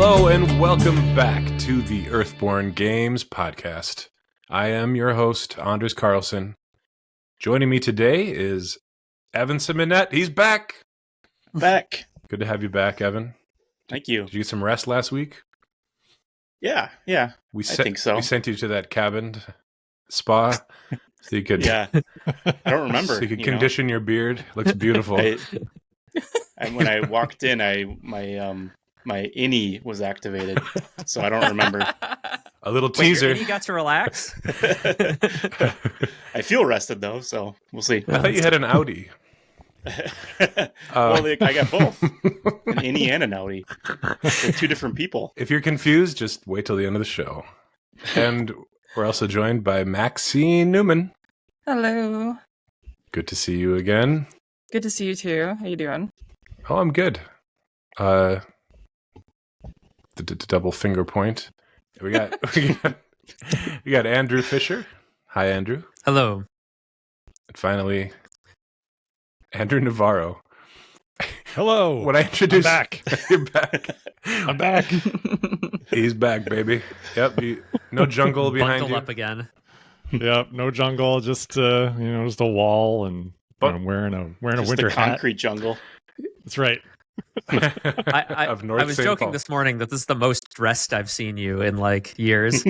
Hello and welcome back to the Earthborne Games podcast. I am your host, Anders Carlson. Joining me today is Evan Simonette. He's back. Back. Good to have you back, Evan. Thank you. Did you get some rest last week? Yeah. I think so. We sent you to that cabined spa so you could. Yeah. I don't remember. So you could condition your beard. Looks beautiful. When I walked in, my innie was activated, so I don't remember. A little teaser. Wait, your innie got to relax? I feel rested though, so we'll see. I thought you had an Audi. Well, I got both, an innie and an outie. They're two different people. If you're confused, just wait till the end of the show. And we're also joined by Maxine Newman. Hello. Good to see you again. Good to see you too. How you doing? Oh, I'm good. The double finger point. We got Andrew Fisher. Hi, Andrew. Hello. And finally, Andrew Navarro. Hello. When I introduce, I'm back. You're back. I'm back. He's back, baby. Yep. No jungle behind Buckle you. up again. Yep. No jungle. Just just a wall, and I'm wearing a Just winter a concrete hat. jungle. That's right. I was St. joking Paul. this morning that this is the most dressed I've seen you in like years.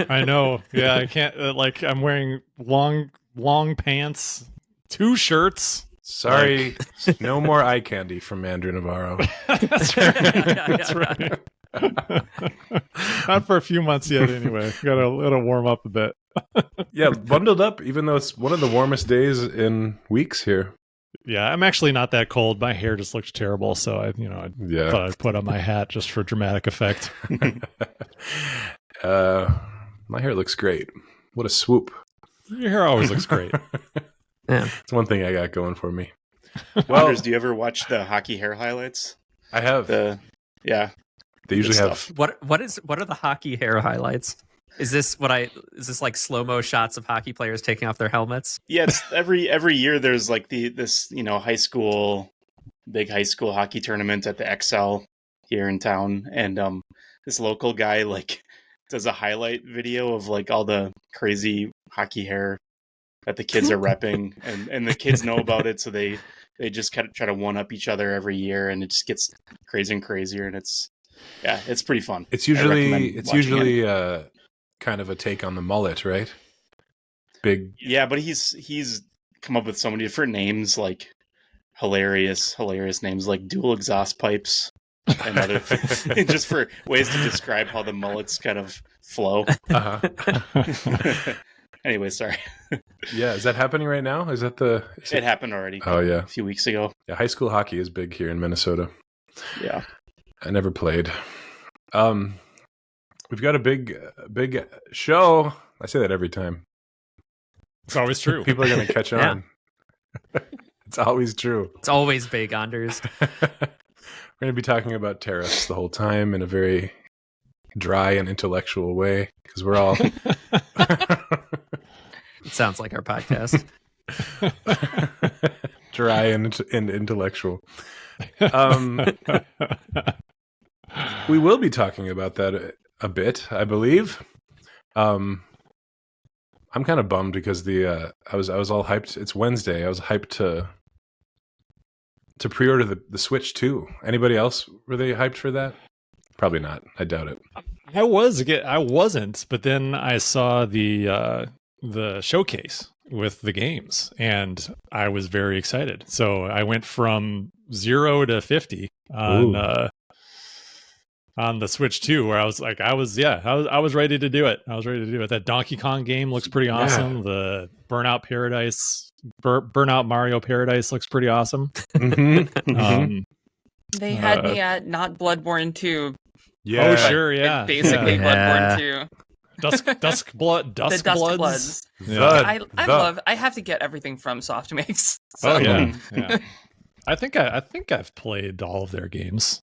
I know. Yeah. I can't. I'm wearing long pants, 2 shirts. Sorry, no more eye candy from Andrew Navarro. That's right. That's right. Not for a few months yet. Anyway, gotta warm up a bit. Yeah, bundled up, even though it's one of the warmest days in weeks here. Yeah, I'm actually not that cold. My hair just looks terrible, so I thought I'd put on my hat just for dramatic effect. My hair looks great. What a swoop. Your hair always looks great. Yeah. It's one thing I got going for me. Well, Anders, do you ever watch the hockey hair highlights? I have. They usually have. stuff. What are the hockey hair highlights? Is this like slow-mo shots of hockey players taking off their helmets? Yeah, it's every year there's like this big high school hockey tournament at the XL here in town, and this local guy does a highlight video of all the crazy hockey hair that the kids are repping, and the kids know about it, so they just kind of try to one up each other every year, and it just gets crazier and crazier, and it's pretty fun. It's usually kind of a take on the mullet, right? Big. Yeah, but he's come up with so many different names, like hilarious names like dual exhaust pipes and other just for ways to describe how the mullets kind of flow. Anyway, sorry. Yeah, is that happening right now? It happened already. Oh yeah, a few weeks ago. Yeah, high school hockey is big here in Minnesota. Yeah, I never played. We've got a big show. I say that every time. It's always true. People are going to catch on. It's always true. It's always big, Anders. We're going to be talking about tariffs the whole time in a very dry and intellectual way because we're all. It sounds like our podcast. Dry and intellectual. We will be talking about that a bit, I believe. I'm kind of bummed because I was all hyped. It's Wednesday. I was hyped to pre-order the Switch 2. Anybody else, were they hyped for that? Probably not. I doubt it. I wasn't, but then I saw the showcase with the games, and I was very excited. So I went from 0 to 50 on the Switch 2, where I was ready to do it. That Donkey Kong game looks pretty awesome. Yeah. The Burnout Mario Paradise looks pretty awesome. Mm-hmm. They had me at not Bloodborne 2. Yeah. Oh, sure, yeah. Basically Bloodborne 2. Dusk Bloods. Yeah. I have to get everything from Soft makes. So. Oh yeah. I think I've played all of their games.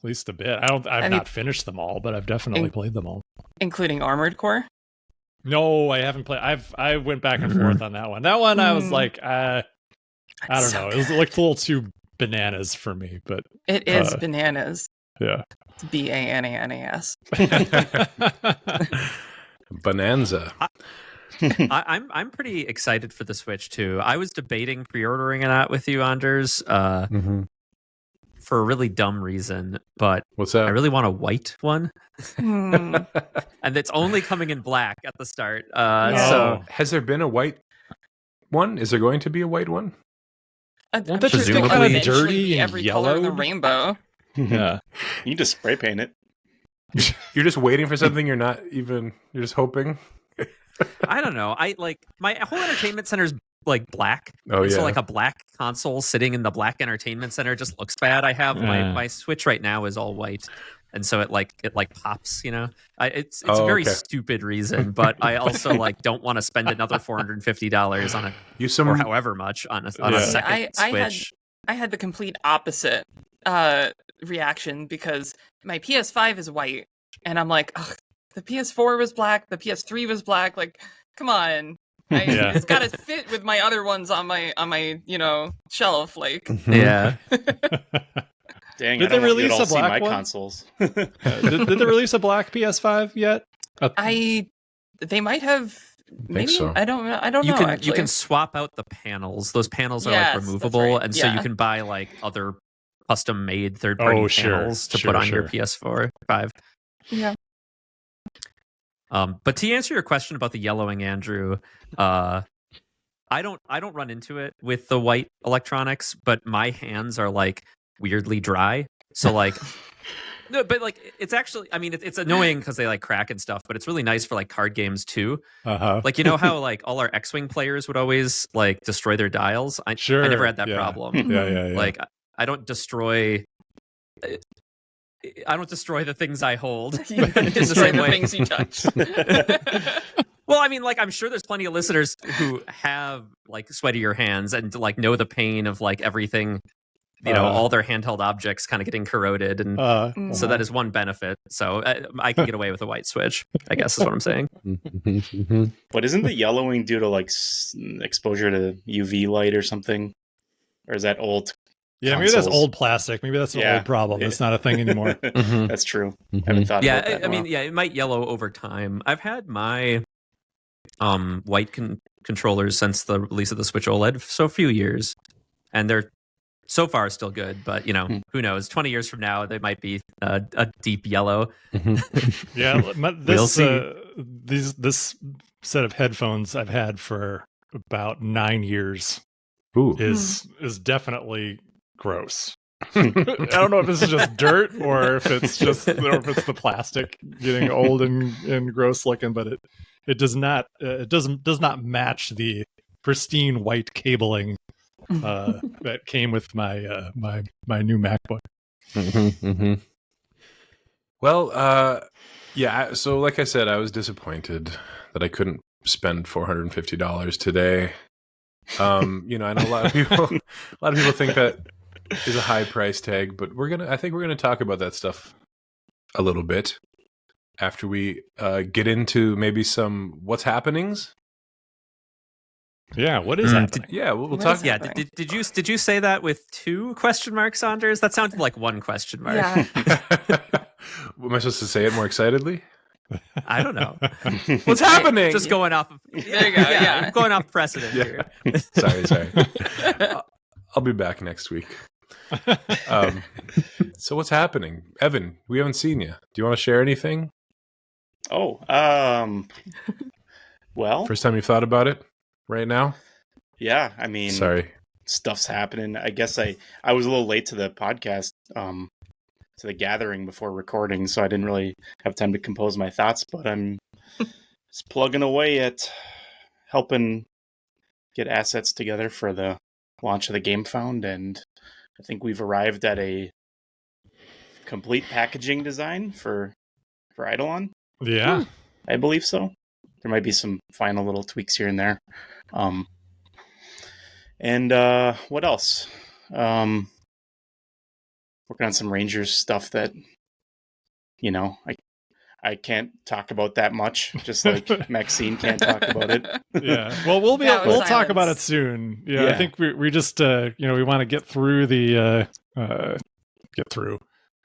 At least a bit. I've not finished them all, but I've definitely played them all. Including Armored Core? No, I haven't played. I went back and forth on that one. That one I was like, I don't know. It looked a little too bananas for me, but it is bananas. Yeah. BANANAS. Bonanza. I'm pretty excited for the Switch too. I was debating pre-ordering it out with you, Anders, for a really dumb reason, but What's that? I really want a white one, Hmm. and it's only coming in black at the start. Yeah. So Has there been a white one? Is there going to be a white one? Won't that just get it'll kinda eventually dirty be and every color of the yellowed? rainbow. Yeah. You can just spray paint it. You're just waiting for something. You're just hoping. I don't know. I like my whole entertainment center's like black. Oh, And yeah. So like a black console sitting in the black entertainment center just looks bad. I have my Switch right now is all white, and so it pops. You know, it's a very okay. stupid reason, but I also like don't want to spend another $450 on it or however much on a second Switch. I had the complete opposite reaction because my PS5 is white, and I'm like, ugh, the PS4 was black, the PS3 was black. Like, come on, it's got to fit with my other ones on my shelf. Like, yeah. Dang, Did they release a black my one? Consoles. did they release a black PS5 yet? They might have. Maybe so. I don't know. You can swap out the panels. Those panels are Yes, like that's removable, right. and so Yeah. you can buy like other custom-made third-party panels to put on your PS4 5. Yeah. But to answer your question about the yellowing, Andrew, I don't run into it with the white electronics, but my hands are like weirdly dry. So like. No, but like it's actually, I mean, it's annoying because they like crack and stuff, but it's really nice for like card games too. Like, you know how like all our X-Wing players would always like destroy their dials? I never had that problem. Yeah. Like I don't destroy the things I hold in the same way. Things you touch. Well, I mean, like I'm sure there's plenty of listeners who have like sweatier hands and like know the pain of like everything. All their handheld objects kind of getting corroded, and so that is one benefit. So I can get away with a white Switch, I guess is what I'm saying. But isn't the yellowing due to like exposure to UV light or something? Or is that old? Yeah, maybe that's old plastic. Maybe that's an old problem. It's not a thing anymore. That's true. I haven't thought about that. I mean, it might yellow over time. I've had my white controllers since the release of the Switch OLED, so a few years, and they're so far still good, but who knows? 20 years from now, they might be a deep yellow. Yeah, We'll see. This set of headphones I've had for about 9 years is definitely gross. I don't know if this is just dirt or if it's the plastic getting old and gross looking, but it does not match the pristine white cabling that came with my my new MacBook. Well, yeah. So, like I said, I was disappointed that I couldn't spend $450 today. I know a lot of people think that is a high price tag, but I think we're gonna talk about that stuff a little bit after we get into maybe some what's happenings. Yeah, what is happening? We'll talk. Yeah, did you say that with 2 question marks, Anders? That sounded like 1 question mark. Yeah. Am I supposed to say it more excitedly? I don't know. What's happening? Just going off. There you go. Yeah. Going off precedent here. Sorry. I'll be back next week. So what's happening, Evan? We haven't seen you. Do you want to share anything? Oh, well, First time you've thought about it right now? Yeah, I mean, Sorry. Stuff's happening. I guess I was a little late to the podcast, to the gathering before recording, so I didn't really have time to compose my thoughts, but I'm just plugging away at helping get assets together for the launch of the Game Found, and I think we've arrived at a complete packaging design for Eidolon. Yeah. I believe so. There might be some final little tweaks here and there. And what else? Working on some Rangers stuff that, I can't talk about that much, just like Maxine can't talk about it. Yeah. Well, we'll talk about it soon. Yeah. I think we just we want to get through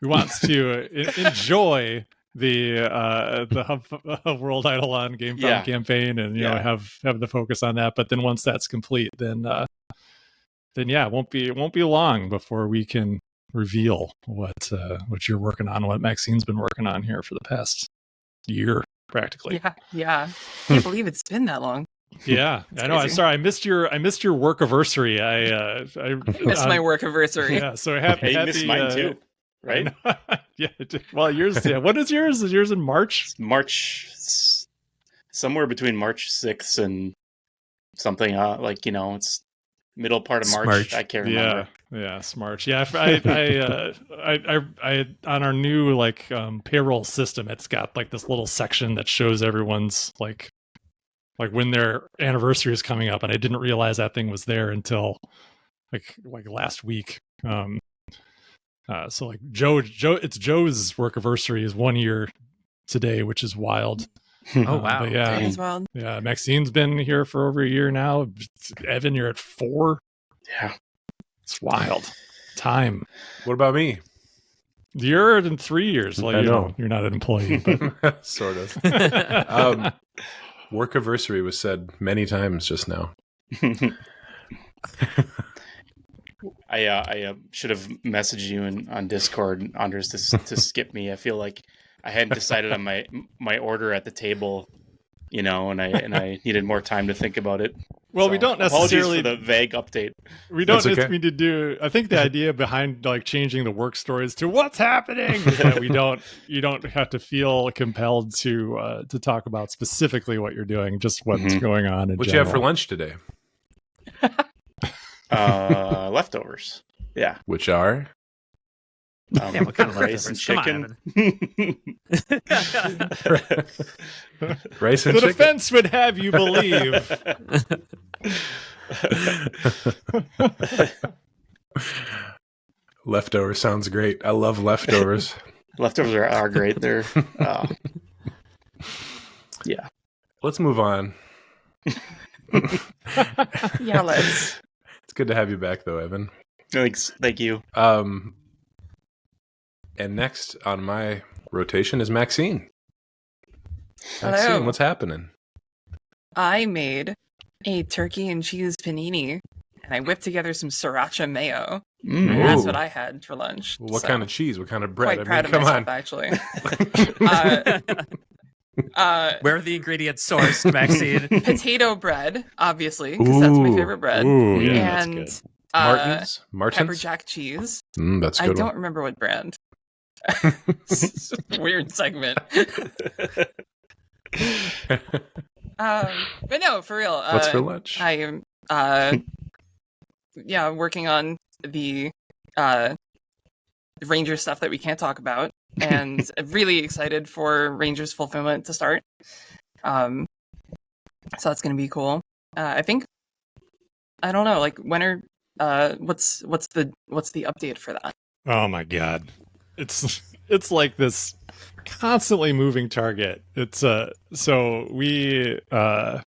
enjoy the Hub World Eidolon GameFound campaign and have the focus on that. But then once that's complete, then it won't be long before we can reveal what you're working on, what Maxine's been working on here for the past year practically. Yeah. Can't believe it's been that long. Yeah, I know. I'm sorry, I missed your workiversary. I missed my workiversary. Yeah, so happy. You missed mine too, right? Yeah. Well, yours. Yeah. What is yours? Is yours in March? Somewhere between March 6th and something. It's middle part of March. I can't remember. Yeah, Smarch. Yeah, I on our new payroll system, it's got this little section that shows everyone's like when their anniversary is coming up, and I didn't realize that thing was there until like last week. So Joe, it's Joe's workiversary is 1 year today, which is wild. Oh wow, yeah, that is wild. Yeah, Maxine's been here for over a year now. Evan, you're at 4. Yeah, it's wild. Time. What about me? You're in 3 years. Well, I know you're not an employee, but sort of. Workiversary was said many times just now. I should have messaged you on Discord, Andres, to skip me. I feel like I hadn't decided on my order at the table, and I needed more time to think about it. Well, we don't necessarily apologies for the vague update. We don't need to do. I think the idea behind changing the work stories to what's happening is that you don't have to feel compelled to talk about specifically what you're doing, just what's going on. What you have for lunch today? Leftovers. Yeah. Which are? What kind of rice and chicken? Rice and the chicken. defense would have you believe. Leftovers sounds great. I love leftovers. Leftovers are great. They're yeah. Let's move on. Yeah, let's. It's good to have you back, though, Evan. Thanks. Thank you. And next on my rotation is Maxine. Hello. Maxine, what's happening? I made a turkey and cheese panini, and I whipped together some sriracha mayo. And that's what I had for lunch. Well, what kind of cheese? What kind of bread? Quite proud of myself, actually. Where are the ingredients sourced, Maxine? Potato bread, obviously, because that's my favorite bread. Ooh, yeah, and Martin's? pepper jack cheese. That's a I good don't one. remember what brand. Weird segment. But no, for real. What's for lunch? I am working on the Ranger stuff that we can't talk about, and really excited for Rangers fulfillment to start. So that's going to be cool. I think, I don't know, when are what's the update for that? Oh my god, it's like this constantly moving target. It's so we were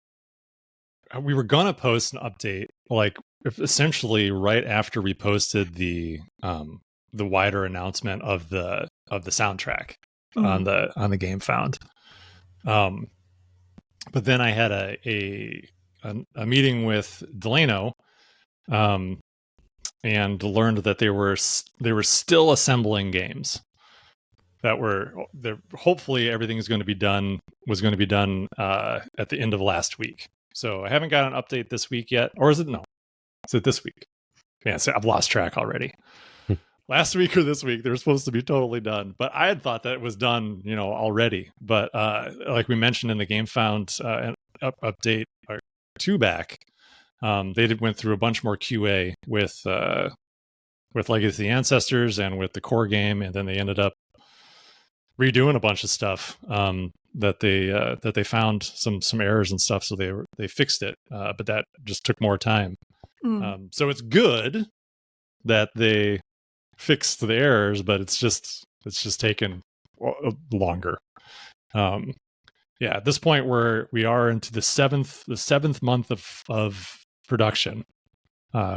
gonna post an update essentially right after we posted the wider announcement of the soundtrack on the GameFound. But then I had a meeting with Delano, and learned that they were still assembling games that were hopefully everything was going to be done at the end of last week. So I haven't got an update this week yet, or is it this week? Yeah, so I've lost track already. Last week or this week, they were supposed to be totally done, but I had thought that it was done, already. But like we mentioned in the GameFound update or 2 back, they went through a bunch more QA with Legacy Ancestors and with the core game, and then they ended up redoing a bunch of stuff that they found some errors and stuff, so they fixed it, but that just took more time. So it's good that they fixed the errors, but it's just taken longer. At this point we are into the seventh month of production,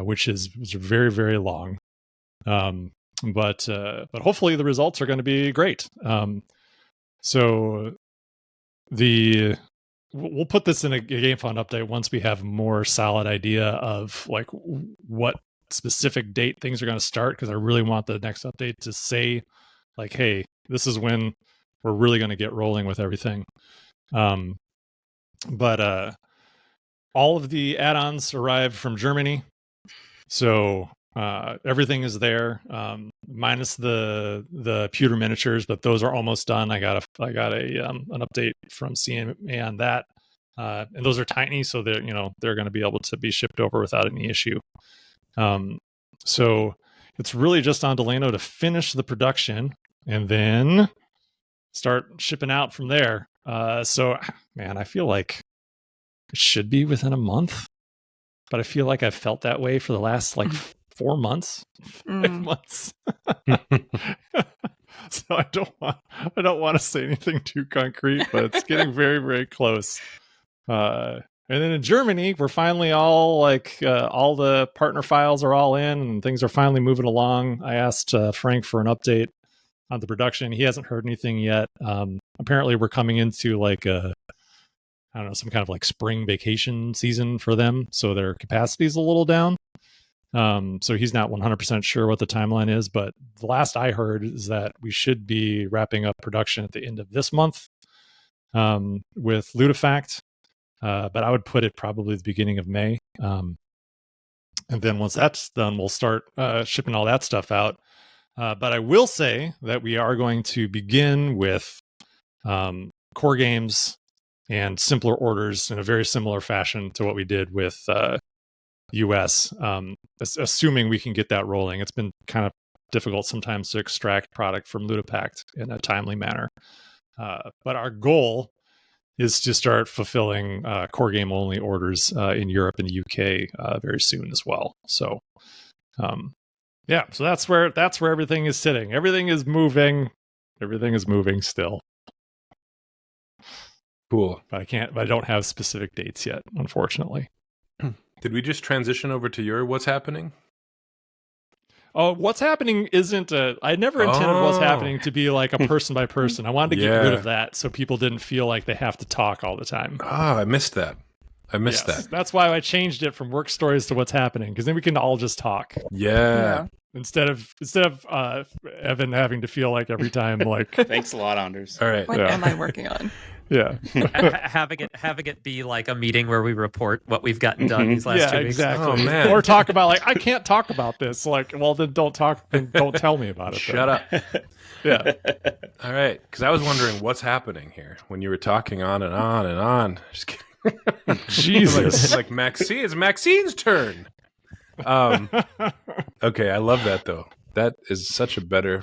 which is very, very long. but hopefully the results are going to be great. So we'll put this in a Game Fund update once we have more solid idea of like what specific date things are going to start, because I really want the next update to say like, hey, this is when we're really going to get rolling with everything. But all of the add-ons arrived from Germany, so everything is there, minus the pewter miniatures, but those are almost done. I got an update from CMA on that, and those are tiny, so they're going to be able to be shipped over without any issue. So it's really just on Delano to finish the production and then start shipping out from there. So man, I feel like it should be within a month, but I feel like I've felt that way for the last like 4 months, 5 months. So I don't want to say anything too concrete, but it's getting very, very close. And then in Germany, we're finally all like all the partner files are all in and things are finally moving along. I asked Frank for an update on the production. He hasn't heard anything yet. Apparently we're coming into like some kind of like spring vacation season for them, so their capacity is a little down. So he's not 100% sure what the timeline is, but the last I heard is that we should be wrapping up production at the end of this month with Ludifact. But I would put it probably the beginning of May. And then once that's done, we'll start shipping all that stuff out. But I will say that we are going to begin with core games and simpler orders in a very similar fashion to what we did with US, assuming we can get that rolling. It's been kind of difficult sometimes to extract product from Ludipact in a timely manner. But our goal is to start fulfilling core game only orders in Europe and UK very soon as well. So, so that's where everything is sitting. Everything is moving. Everything is moving still. Cool. But I don't have specific dates yet, unfortunately. Did we just transition over to your what's happening? Oh, what's happening isn't I never intended what's happening to be like a person by person. I wanted to get rid of that so people didn't feel like they have to talk all the time. I missed that. That. That's why I changed it from work stories to what's happening, because then we can all just talk. Yeah. Instead of Evan having to feel like every time like Thanks a lot, Anders. All right. What am I working on? Yeah. having it be like a meeting where we report what we've gotten done these last 2 weeks. Exactly. Oh, man. Or talk about like, I can't talk about this. Like, well, then don't tell me about it. Shut up. Yeah. All right. Because I was wondering what's happening here when you were talking on and on and on. Just kidding. Jesus. like Maxine. It's Maxine's turn. Okay. I love that though. That is such a better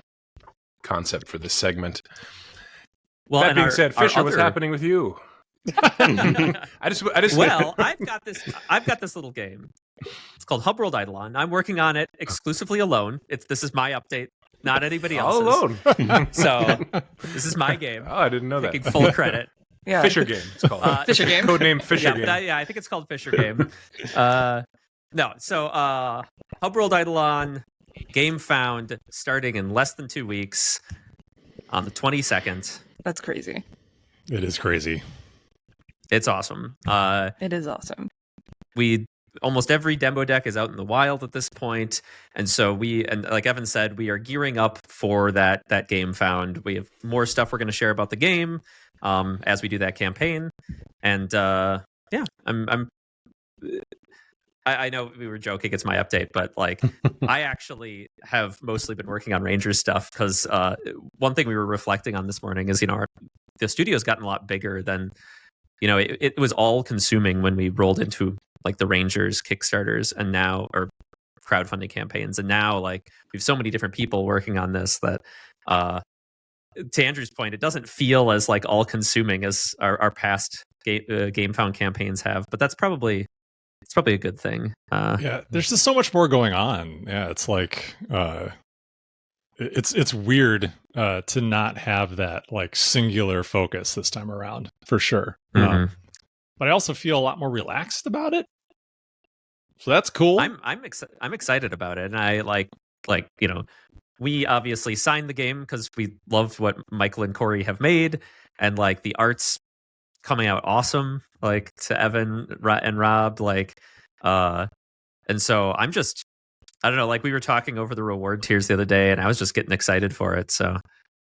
concept for this segment. Well, that being said, Fisher, what's happening with you? I just. Well, I've got this little game. It's called Hub World Eidolon. I'm working on it exclusively alone. This is my update, not anybody else's. All alone. So this is my game. Oh, I didn't know Taking that. full credit. Yeah. Fisher game. It's called Fisher game. Codename Fisher game. I think it's called Fisher game. No, so Hub World Eidolon game found starting in less than 2 weeks on the 22nd. That's crazy. It is crazy. It's awesome. It is awesome. Almost every demo deck is out in the wild at this point, and so and like Evan said, we are gearing up for that game found. We have more stuff we're going to share about the game as we do that campaign, and I know we were joking, it's my update, but like I actually have mostly been working on Rangers stuff because one thing we were reflecting on this morning is the studio's gotten a lot bigger than it was all consuming when we rolled into like the Rangers Kickstarters and now or crowdfunding campaigns, and now like we have so many different people working on this that to Andrew's point, it doesn't feel as like all consuming as our past game found campaigns have, but that's probably a good thing. There's just so much more going on. Yeah, it's like it's weird to not have that like singular focus this time around, for sure. Mm-hmm. But I also feel a lot more relaxed about it, so that's cool. I'm excited about it, and I like we obviously signed the game because we loved what Michael and Corey have made, and like the art's coming out awesome. Like to Evan and Rob, like, and so I'm just, I don't know. Like we were talking over the reward tiers the other day, and I was just getting excited for it. So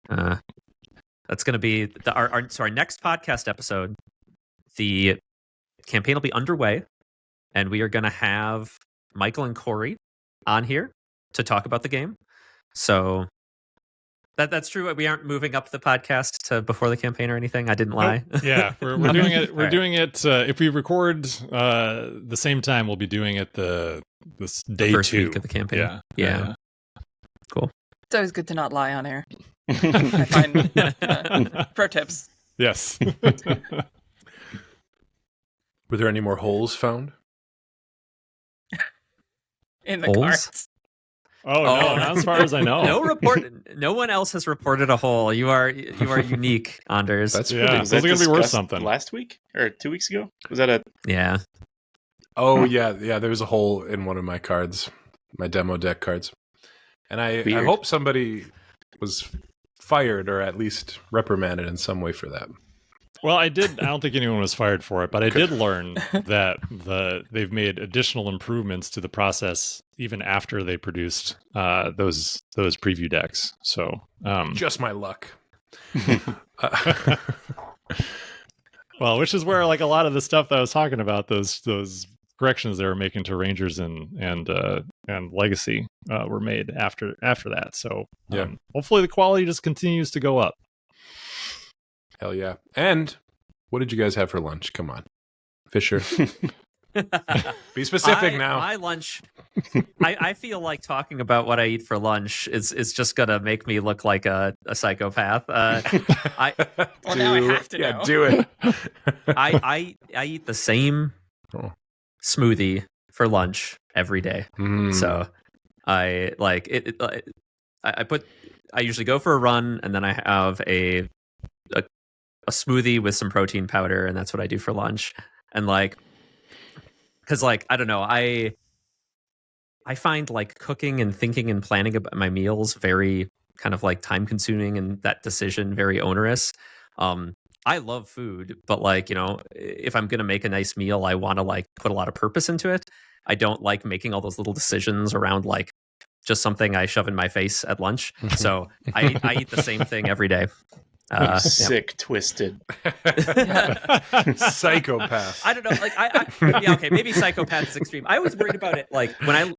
that's going to be our next podcast episode. The campaign will be underway, and we are going to have Michael and Corey on here to talk about the game. So that's true. We aren't moving up the podcast to before the campaign or anything. I didn't lie. Nope. Yeah, we're doing it. We're doing it. If we record the same time, we'll be doing it this day First 2 week of the campaign. Yeah. Cool. It's always good to not lie on air. I find pro tips. Yes. Were there any more holes found? In the Holes? cards. Oh no, not as far as I know. No one else has reported a hole. You are unique, Anders. That's Yeah, pretty. it's going to be worth discussed something. Last week or 2 weeks ago? Was that a? Yeah. Oh yeah. There was a hole in one of my cards, my demo deck cards, and I Weird. hope somebody was fired or at least reprimanded in some way for that. Well, I don't think anyone was fired for it, but I did learn that they've made additional improvements to the process even after they produced those preview decks. So Just my luck. well, which is where like a lot of the stuff that I was talking about, those corrections they were making to Rangers and Legacy were made after that. So Yeah. hopefully the quality just continues to go up. Hell yeah. And what did you guys have for lunch? Come on. Fisher. Be specific now. My lunch. I feel like talking about what I eat for lunch is just gonna make me look like a psychopath. Well, now I have to Yeah, know. do it. I eat the same Oh. smoothie for lunch every day. Mm. So I like it. I usually go for a run, and then I have a smoothie with some protein powder, and that's what I do for lunch. And like, because like I don't know, I find like cooking and thinking and planning about my meals very kind of like time consuming, and that decision very onerous. I love food, but like, you know, if I'm gonna make a nice meal, I want to like put a lot of purpose into it. I don't like making all those little decisions around like just something I shove in my face at lunch. So I eat the same thing every day. Sick, twisted. Psychopath. I don't know. Like yeah, okay, maybe psychopath is extreme. I was worried about it. Like when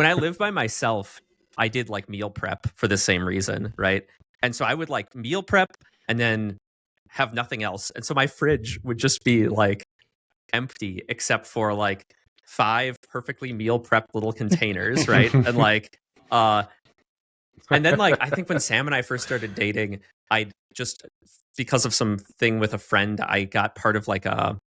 I lived by myself, I did like meal prep for the same reason, right? And so I would like meal prep and then have nothing else. And so my fridge would just be like empty except for like 5 perfectly meal prepped little containers, right? And like and then like I think when Sam and I first started dating, I just because of some thing with a friend, I got part of like a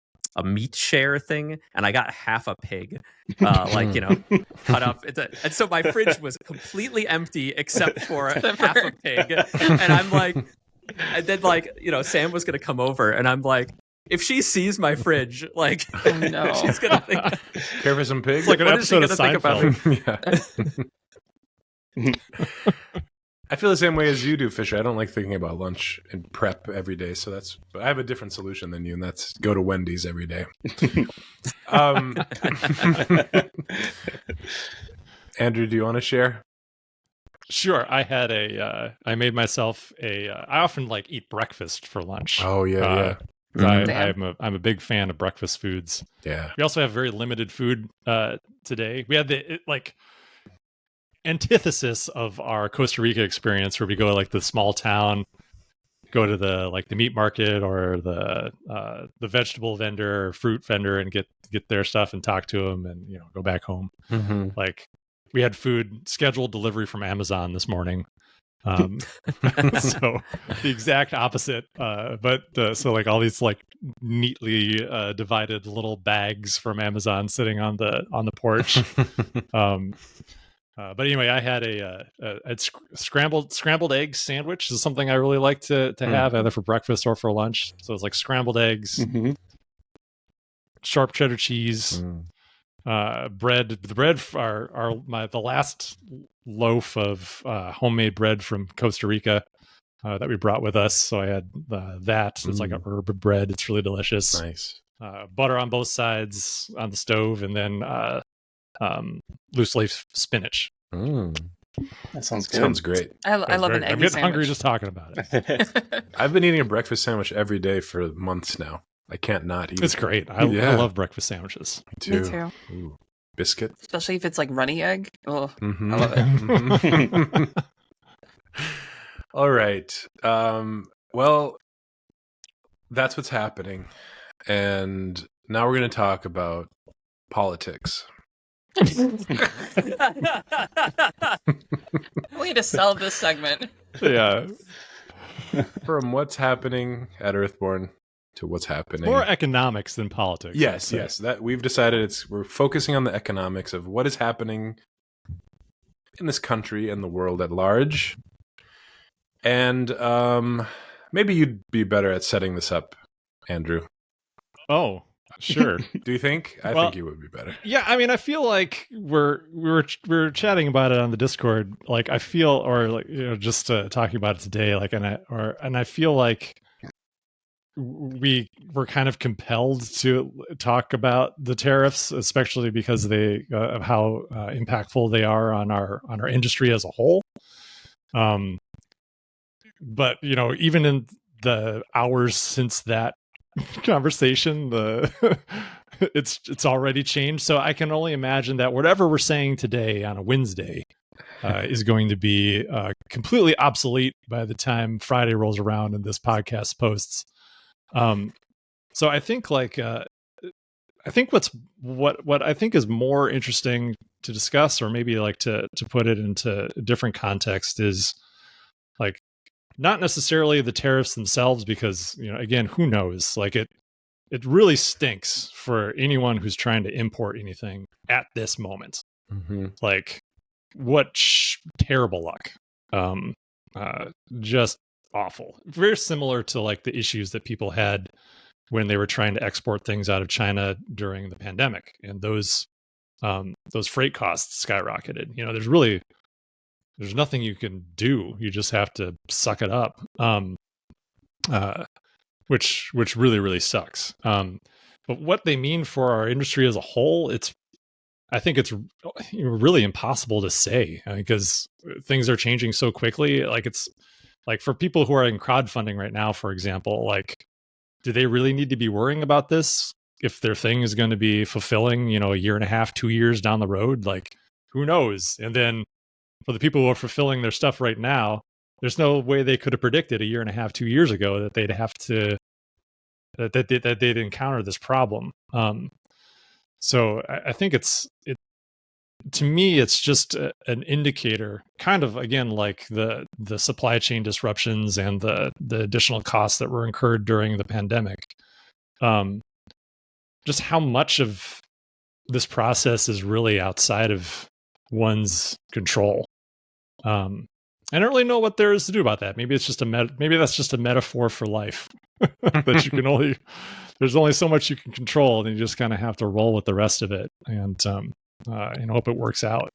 meat share thing, and I got half a pig, like, you know, cut up. And so my fridge was completely empty except for half a pig. And I'm like, and then like, you know, Sam was gonna come over, and I'm like, if she sees my fridge, like, no. she's gonna think, Care for some pigs? It's like an what is she episode of gonna think about Seinfeld. Yeah. I feel the same way as you do, Fisher. I don't like thinking about lunch and prep every day, so I have a different solution than you, and that's go to Wendy's every day. Andrew, do you want to share? Sure. I had I made myself I often like eat breakfast for lunch. Oh yeah, I'm a big fan of breakfast foods. yeah. We also have very limited food today. We had the antithesis of our Costa Rica experience, where we go to like the small town, go to the meat market or the vegetable vendor or fruit vendor and get their stuff and talk to them, and, you know, go back home. Mm-hmm. Like, we had food scheduled delivery from Amazon this morning. So the exact opposite. So like all these like neatly divided little bags from Amazon sitting on the porch. But anyway, I had a scrambled egg sandwich. This is something I really like to have either for breakfast or for lunch. So it's like scrambled eggs, Mm-hmm. sharp cheddar cheese, bread. The bread the last loaf of homemade bread from Costa Rica that we brought with us. So I had that. It's like a herb bread. It's really delicious. Nice. Butter on both sides on the stove, and then loose leaf spinach. That sounds good. Sounds great. I love an egg I'm getting sandwich. hungry just talking about it. I've been eating a breakfast sandwich every day for months now. I can't not eat It's it. great. I love breakfast sandwiches. Me Me too. Ooh. Biscuit. Especially if it's like runny egg. Oh, Mm-hmm. I love it. All right. Well, that's what's happening. And now we're going to talk about politics. Way to sell this segment. Yeah. From what's happening at Earthborne to what's happening. More economics than politics. Yes. That we've decided we're focusing on the economics of what is happening in this country and the world at large. And maybe you'd be better at setting this up, Andrew. Oh, sure. Do you think? I think you would be better. Yeah, I mean, I feel like we were chatting about it on the Discord. Like, I feel, or like, just talking about it today. Like, and I feel like we were kind of compelled to talk about the tariffs, especially because of how impactful they are on our industry as a whole. But even in the hours since that conversation, it's already changed. So I can only imagine that whatever we're saying today on a Wednesday is going to be completely obsolete by the time Friday rolls around and this podcast posts. So I think what I think is more interesting to discuss, or maybe like to put it into a different context, is like not necessarily the tariffs themselves, because again, who knows? Like it really stinks for anyone who's trying to import anything at this moment. Mm-hmm. Like what terrible luck. Just awful. Very similar to like the issues that people had when they were trying to export things out of China during the pandemic, and those freight costs skyrocketed. There's nothing you can do. You just have to suck it up. Which really, really sucks. But what they mean for our industry as a whole, I think it's really impossible to say, because things are changing so quickly. Like it's like for people who are in crowdfunding right now, for example, like, do they really need to be worrying about this if their thing is going to be fulfilling, a year and a half, 2 years down the road? Like, who knows? And then for the people who are fulfilling their stuff right now, there's no way they could have predicted a year and a half, 2 years ago that they'd have to that they'd encounter this problem. So I think to me, it's just an indicator, kind of, again, like the supply chain disruptions and the additional costs that were incurred during the pandemic. Just how much of this process is really outside of one's control. I don't really know what there is to do about that. Maybe it's just maybe that's just a metaphor for life. That you can there's only so much you can control, and you just kind of have to roll with the rest of it, and hope it works out.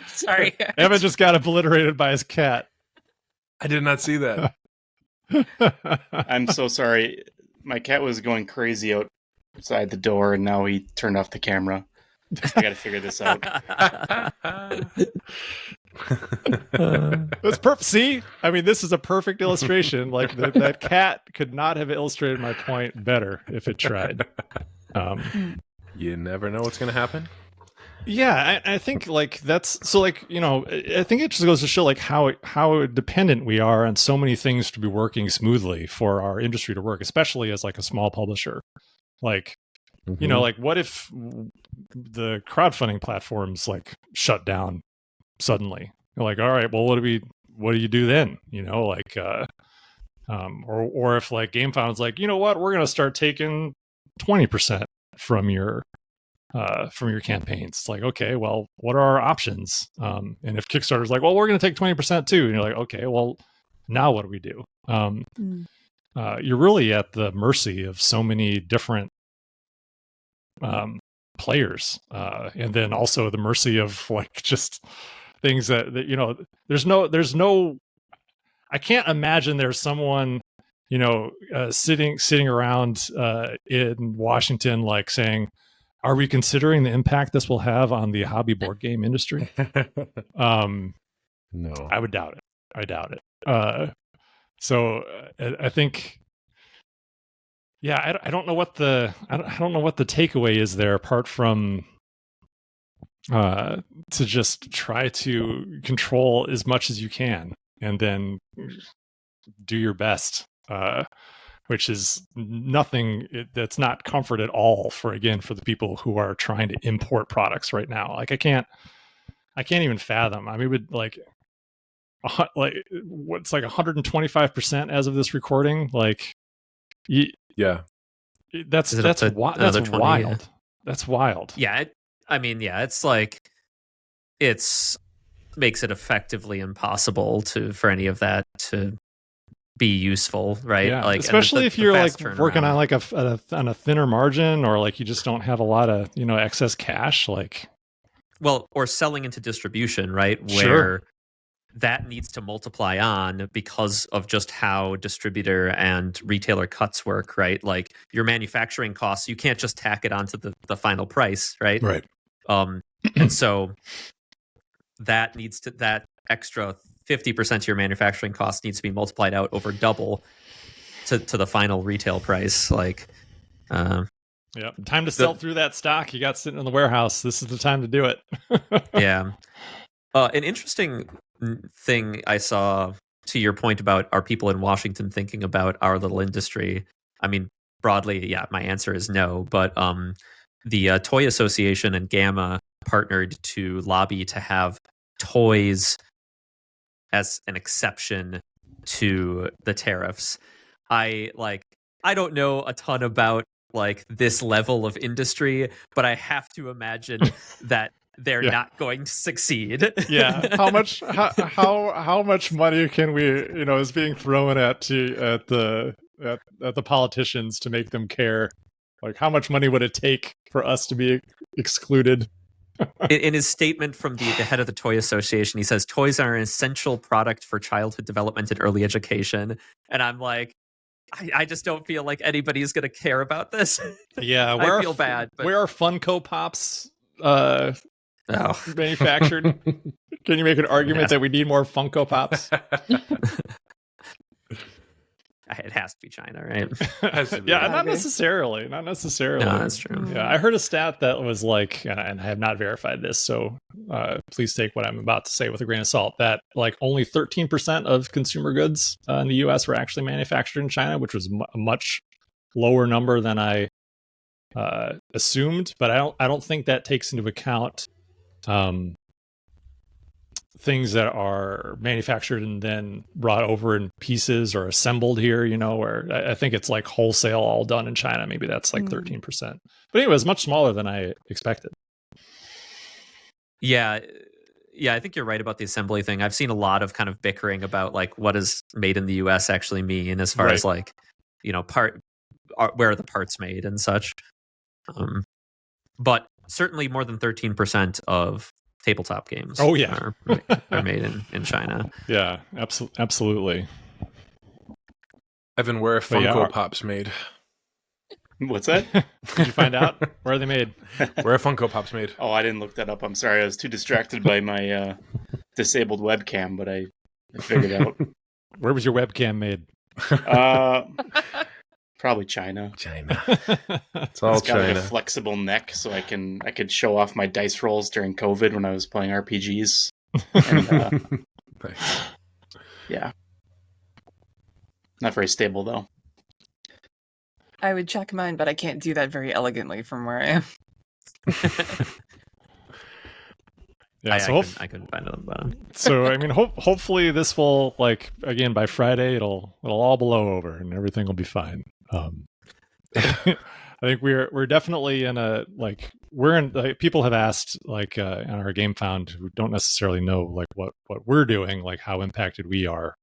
Sorry. Evan just got obliterated by his cat. I did not see that. I'm so sorry. My cat was going crazy outside the door, and now he turned off the camera. I got to figure this out. That's perfect. See, I mean, this is a perfect illustration. Like that cat could not have illustrated my point better if it tried. You never know what's going to happen. Yeah, I think like that's so. Like I think it just goes to show like how dependent we are on so many things to be working smoothly for our industry to work, especially as like a small publisher. Like, like what if the crowdfunding platforms like shut down suddenly? You're like, all right, well, what do you do then? Or if like GameFound's like, what, we're going to start taking 20% from your campaigns. It's like, okay, well, what are our options? And if Kickstarter's like, well, we're going to take 20% too, and you're like, okay, well, now what do we do? You're really at the mercy of so many different players, and then also the mercy of like just things that you know. There's no. I can't imagine there's someone, you know, sitting around in Washington like saying, "Are we considering the impact this will have on the hobby board game industry?" No, I would doubt it. I doubt it. So I think, yeah, I don't know what the I don't know what the takeaway is there, apart from to just try to control as much as you can, and then do your best, which is nothing. That's not comfort at all for the people who are trying to import products right now. Like I can't even fathom. I mean, would like what's like 125% as of this recording. Like, yeah, that's Is it up to that's another 20? wild. Yeah. That's wild. Yeah, it's like it's makes it effectively impossible for any of that to be useful, right? Yeah, like especially if you're like fast working on turnaround. like on a thinner margin, or like you just don't have a lot of, you know, excess cash. Like, Well, or selling into distribution, right? Where Sure. that needs to multiply on because of just how distributor and retailer cuts work, right? Like your manufacturing costs, you can't just tack it onto the final price, right? right. And so that extra 50% of your manufacturing cost needs to be multiplied out over double to the final retail price. Like, Yeah, time to sell through that stock you got sitting in the warehouse. This is the time to do it. yeah. An interesting thing I saw, to your point about are people in Washington thinking about our little industry? I mean, broadly, yeah, my answer is no. But the Toy Association and Gamma partnered to lobby to have toys as an exception to the tariffs. I don't know a ton about like this level of industry, but I have to imagine that they're Yeah. not going to succeed. Yeah, how much money can we, you know, is being thrown at the politicians to make them care? Like, how much money would it take for us to be excluded? In his statement from the head of the Toy Association, he says toys are an essential product for childhood development and early education. And I'm like, I just don't feel like anybody's going to care about this. Yeah, I feel bad. But where are Funko Pops oh. manufactured? Can you make an argument Yeah. that we need more Funko Pops? It has to be China, right? Yeah, not agree. necessarily. Not necessarily. No, that's true. Yeah, I heard a stat that was like, and I have not verified this, so please take what I'm about to say with a grain of salt, that like only 13% of consumer goods in the US were actually manufactured in China, which was a much lower number than I assumed. But I don't think that takes into account things that are manufactured and then brought over in pieces or assembled here, you know, where I think it's like wholesale all done in China. Maybe that's like 13%. But anyway, it's much smaller than I expected. Yeah, I think you're right about the assembly thing. I've seen a lot of kind of bickering about like what does made in the US actually mean, as far Right. as like, you know, where are the parts made and such. But certainly more than 13% of tabletop games Oh, yeah. are made in China. Yeah, absolutely. Evan, where are But yeah, Funko Pops made? What's that? Did you find out where are they made? Where are Funko Pops made? Oh, I didn't look that up. I'm sorry. I was too distracted by my disabled webcam, but I figured it out. Where was your webcam made? Probably China. China. It's all It's got like China. a flexible neck, so I could show off my dice rolls during COVID when I was playing RPGs. And, Nice. yeah, not very stable though. I would check mine, but I can't do that very elegantly from where I am. Yeah, I couldn't find it on the bottom. so I mean, hopefully this will, like, again, by Friday it'll all blow over and everything will be fine. I think we're definitely in a, like, people have asked, like, on our Game Found, who don't necessarily know like what we're doing, like how impacted we are.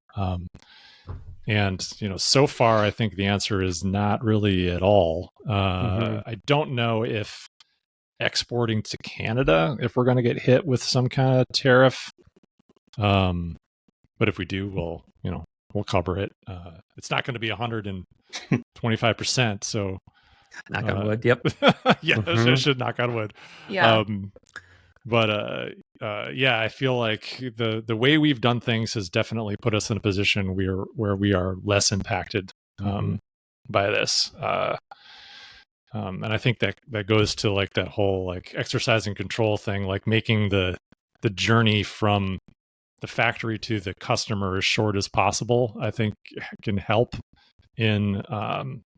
And you know, so far I think the answer is not really at all. I don't know if exporting to Canada if we're going to get hit with some kind of tariff. But if we do, we'll cover it. It's not going to be 125%. So knock on wood. Yep. yeah, I should knock on wood. Yeah. Yeah, I feel like the way we've done things has definitely put us in a position where we are less impacted by this. And I think that goes to like that whole like exercise and control thing, like making the journey from the factory to the customer as short as possible. I think can help in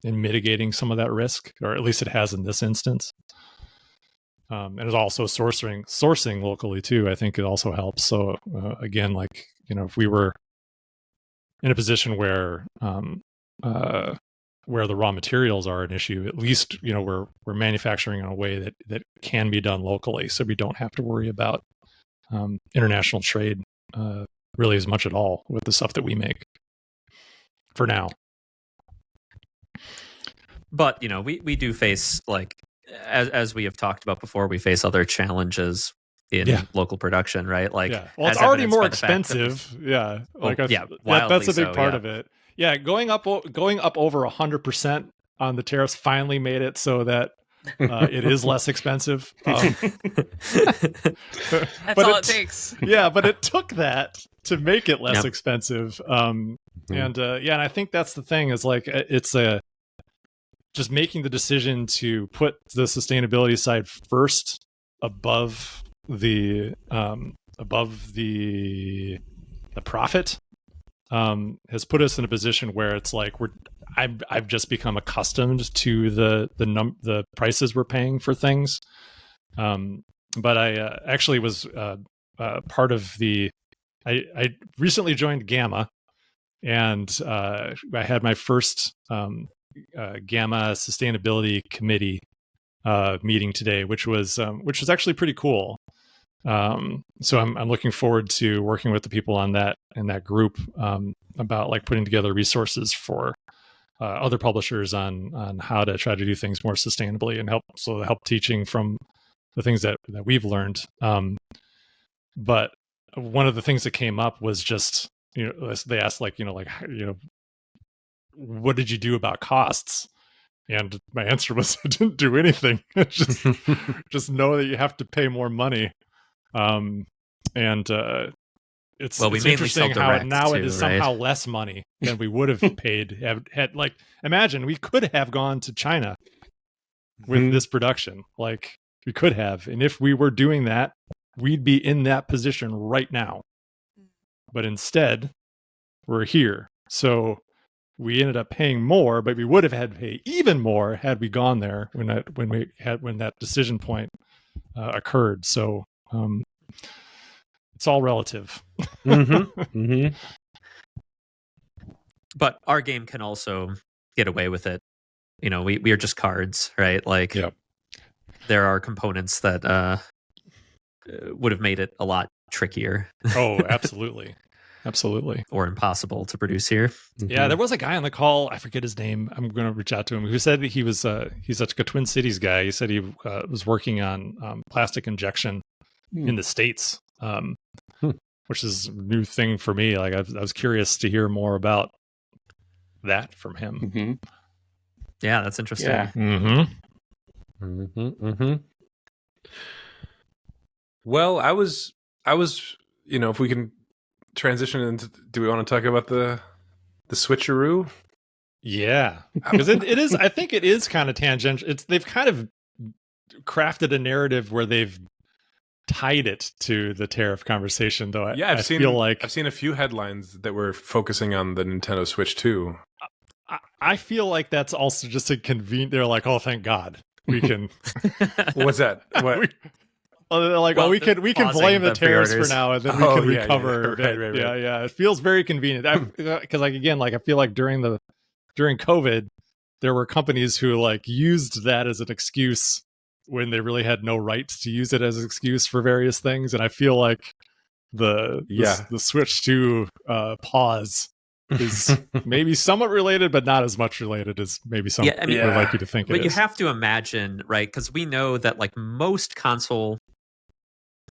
mitigating some of that risk, or at least it has in this instance. And it's also sourcing locally too. I think it also helps. So again, like, if we were in a position where the raw materials are an issue, at least we're manufacturing in a way that can be done locally, so we don't have to worry about international trade really as much at all with the stuff that we make for now. But we do face, like, as we have talked about before, we face other challenges in local production, right? Like, well, it's already more expensive. That's a big part of it. Yeah, going up over 100% on the tariffs finally made it so that it is less expensive. That's all it takes. Yeah, but it took that to make it less expensive. And I think that's the thing, is like it's just making the decision to put the sustainability side first above the profit. Has put us in a position where it's like I've just become accustomed to the prices we're paying for things. But I actually was part of I recently joined Gamma, and I had my first Gamma Sustainability Committee meeting today, which was actually pretty cool. So I'm looking forward to working with the people on that in that group about like putting together resources for other publishers on how to try to do things more sustainably and help teaching from the things that we've learned. But one of the things that came up was just, they asked what did you do about costs? And my answer was, I didn't do anything. just know that you have to pay more money. It's interesting how now it is somehow less money than we would have paid. Imagine we could have gone to China with this production. Like, we could have. And if we were doing that, we'd be in that position right now. But instead, we're here. So we ended up paying more, but we would have had to pay even more had we gone there when that decision point occurred. So it's all relative. But our game can also get away with it. We are just cards, right? Like, there are components that would have made it a lot trickier. Oh, absolutely. Absolutely. Or impossible to produce here. Yeah, there was a guy on the call, I forget his name, I'm going to reach out to him, who said that he's such a Twin Cities guy. He said he was working on plastic injection in the States, which is a new thing for me. Like, I was curious to hear more about that from him. Yeah, that's interesting. Yeah. Well, I was, if we can transition into, do we want to talk about the switcheroo? Yeah, because it is. I think it is kind of tangential. They've kind of crafted a narrative where they've tied it to the tariff conversation, though. I've seen a few headlines that were focusing on the Nintendo Switch 2. I feel like that's also just a convenient. They're like, oh, thank God, we can. What's that? What? They're like, we can blame the tariffs for now, and then we can recover. Right. Yeah. It feels very convenient because, like, again, like I feel like during COVID, there were companies who like used that as an excuse when they really had no right to use it as an excuse for various things, and I feel like the Switch 2 pause is maybe somewhat related, but not as much related as maybe some people would like you to think it is. But you have to imagine, right? Because we know that like most console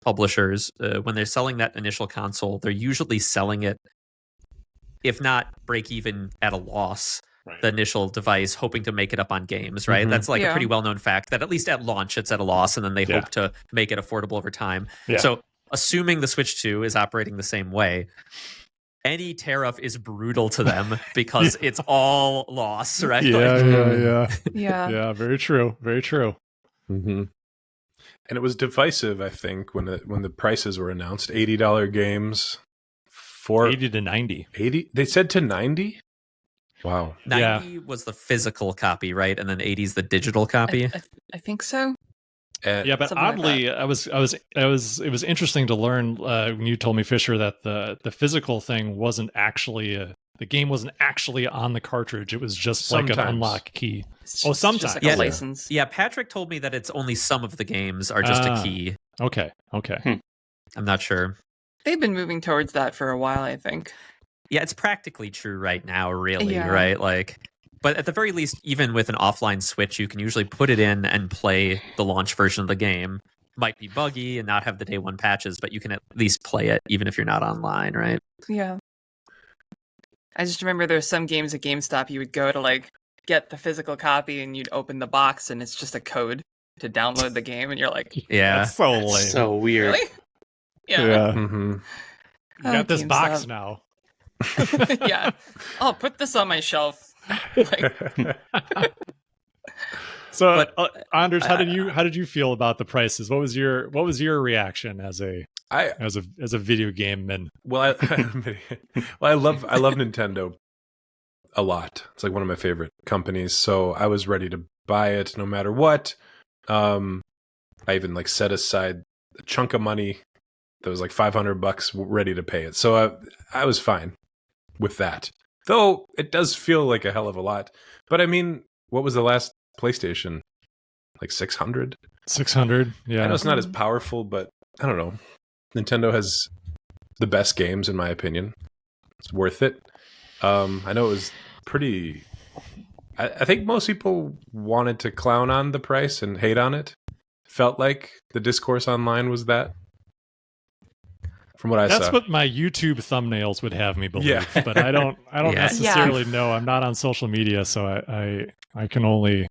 publishers, when they're selling that initial console, they're usually selling it, if not break even, at a loss. Right. The initial device, hoping to make it up on games, right? Mhm. That's like a pretty well-known fact that at least at launch it's at a loss, and then they hope to make it affordable over time. Yeah. So assuming the Switch 2 is operating the same way, any tariff is brutal to them because it's all loss, right? Yeah. Very true. Very true. Mm-hmm. And it was divisive, I think, when the prices were announced. $80 games for 80 to 90. 80. They said to 90. Wow. 90 was the physical copy, right? And then 80 is the digital copy. I think so. And Yeah, but Something like oddly, it was interesting to learn when you told me, Fisher, that the physical thing wasn't actually the game wasn't actually on the cartridge. It was just like an Sometimes. unlock key. It's Oh, just sometimes. like Yeah. a license. Yeah, Patrick told me that it's only some of the games are just a key. Okay. I'm not sure. They've been moving towards that for a while, I think. Yeah, it's practically true right now, really, Yeah. right? Like, but at the very least, even with an offline Switch, you can usually put it in and play the launch version of the game. Might be buggy and not have the day one patches, but you can at least play it even if you're not online, right? Yeah. I just remember there's some games at GameStop you would go to like get the physical copy and you'd open the box and it's just a code to download the game and you're like, Yeah. That's so That's lame. so weird. really? Yeah. Mm-hmm. You got this box GameStop. now. Yeah. I'll put this on my shelf. Like, So, But- Anders, how did you feel about the prices? What was your reaction as a video game man? Well, I love Nintendo a lot. It's like one of my favorite companies. So I was ready to buy it no matter what. I even like set aside a chunk of money that was like $500 ready to pay it. So I was fine with that. Though it does feel like a hell of a lot. But I mean, what was the last PlayStation? Like 600? 600. Yeah. I know it's not as powerful, but I don't know. Nintendo has the best games, in my opinion. It's worth it. I know it was pretty... I think most people wanted to clown on the price and hate on it. Felt like the discourse online was that. From what I saw. That's what my YouTube thumbnails would have me believe, Yeah. but I don't Yeah. necessarily know. I'm not on social media, so I can only...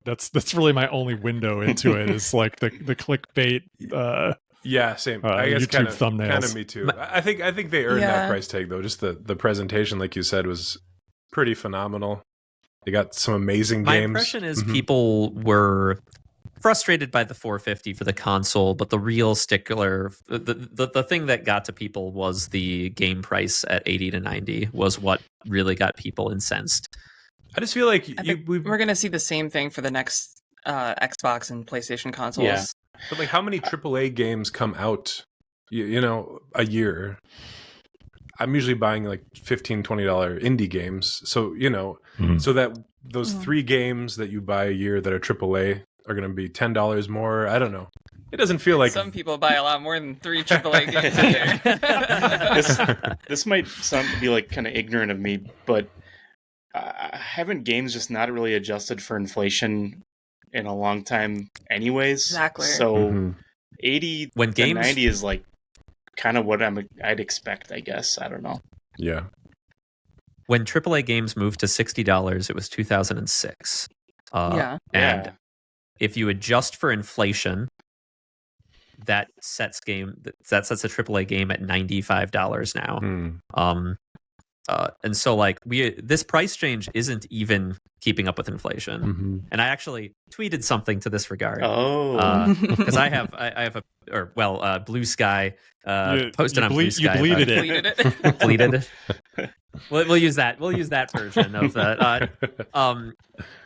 That's really my only window into it is like the clickbait. Yeah, same. I guess YouTube kind thumbnails. of me too. I think they earned that price tag though. Just the presentation, like you said, was pretty phenomenal. They got some amazing My games. impression is Mhm. people were frustrated by the $450 for the console, but the real stickler, the thing that got to people was the game price at 80 to 90 was what really got people incensed. I just feel like I think we're going to see the same thing for the next Xbox and PlayStation consoles. Yeah. but like how many AAA games come out, you know, a year? I'm usually buying like $15, $20 indie games. So, you know, so that those 3 games that you buy a year that are AAA are going to be $10 more. I don't know. It doesn't feel like Some people buy a lot more than 3 AAA games a year. This might be like kind of ignorant of me, but haven't games just not really adjusted for inflation in a long time anyways? Exactly. So Mhm. 80 When to games- 90 is like kind of what I'd expect, I guess. I don't know. Yeah. When AAA games moved to $60, it was 2006. Yeah. And Yeah. if you adjust for inflation, that sets a AAA game at $95 now. Hmm. And so like this price change isn't even keeping up with inflation. Mhm. And I actually tweeted something to this regard. Oh. Because I have Blue Sky posted on Blue Sky. You bleeded it. Deleted it. Bleeded it. We'll use that. We'll use that version of that.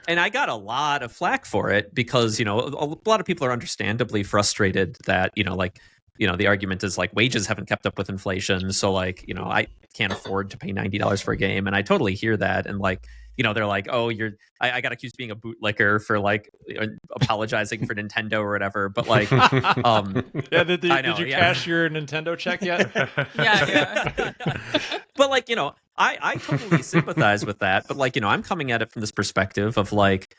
And I got a lot of flack for it because, you know, a lot of people are understandably frustrated that, you know, like, you know, the argument is like wages haven't kept up with inflation. So like, you know, I can't afford to pay $90 for a game. And I totally hear that. And like, you know, they're like, oh, I got accused of being a bootlicker for like apologizing for Nintendo or whatever. But like, Yeah, did you I know, did you yeah. cash your Nintendo check yet? Yeah. but like, you know, I totally sympathize with that, but like, I'm coming at it from this perspective of like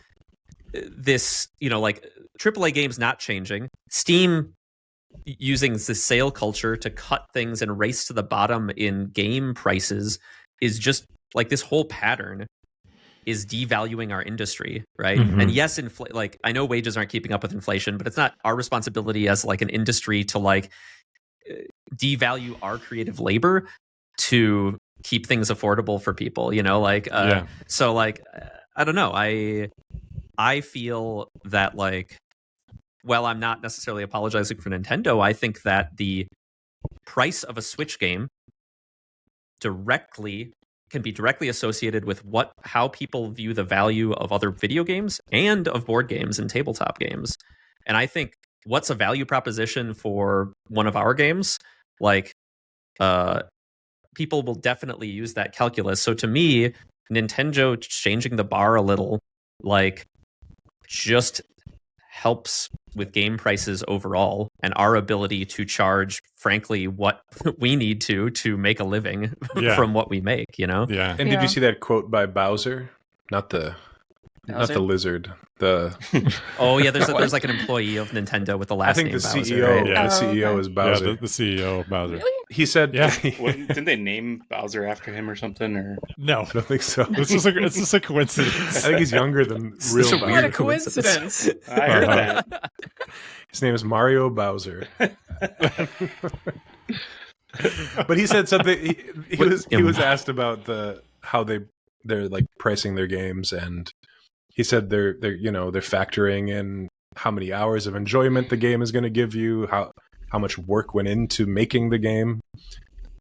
this, like AAA games not changing, Steam using the sale culture to cut things and race to the bottom in game prices is just like this whole pattern is devaluing our industry, right? Mhm. And yes, like I know wages aren't keeping up with inflation, but it's not our responsibility as like an industry to like devalue our creative labor to keep things affordable for people, like so like I don't know, I feel that like, well, I'm not necessarily apologizing for Nintendo. I think that the price of a Switch game can be directly associated with how people view the value of other video games and of board games and tabletop games. And I think what's a value proposition for one of our games, like people will definitely use that calculus. So to me, Nintendo changing the bar a little, like, just helps with game prices overall and our ability to charge, frankly, what we need to make a living from what we make, Yeah. And did you see that quote by Bowser? Not the lizard. Oh yeah, there's like an employee of Nintendo with the last name Bowser. I think the CEO. Right? Yeah, the CEO is Bowser. Yeah, the CEO of Bowser. Really? He said, Yeah. Didn't they name Bowser after him or something? Or No, I don't think so. it's just a coincidence. I think he's younger than It's real just a Bowser. What a coincidence. I heard that. His name is Mario Bowser. But he said something. He was asked about how they're like pricing their games, and he said they're factoring in how many hours of enjoyment the game is going to give you, how much work went into making the game.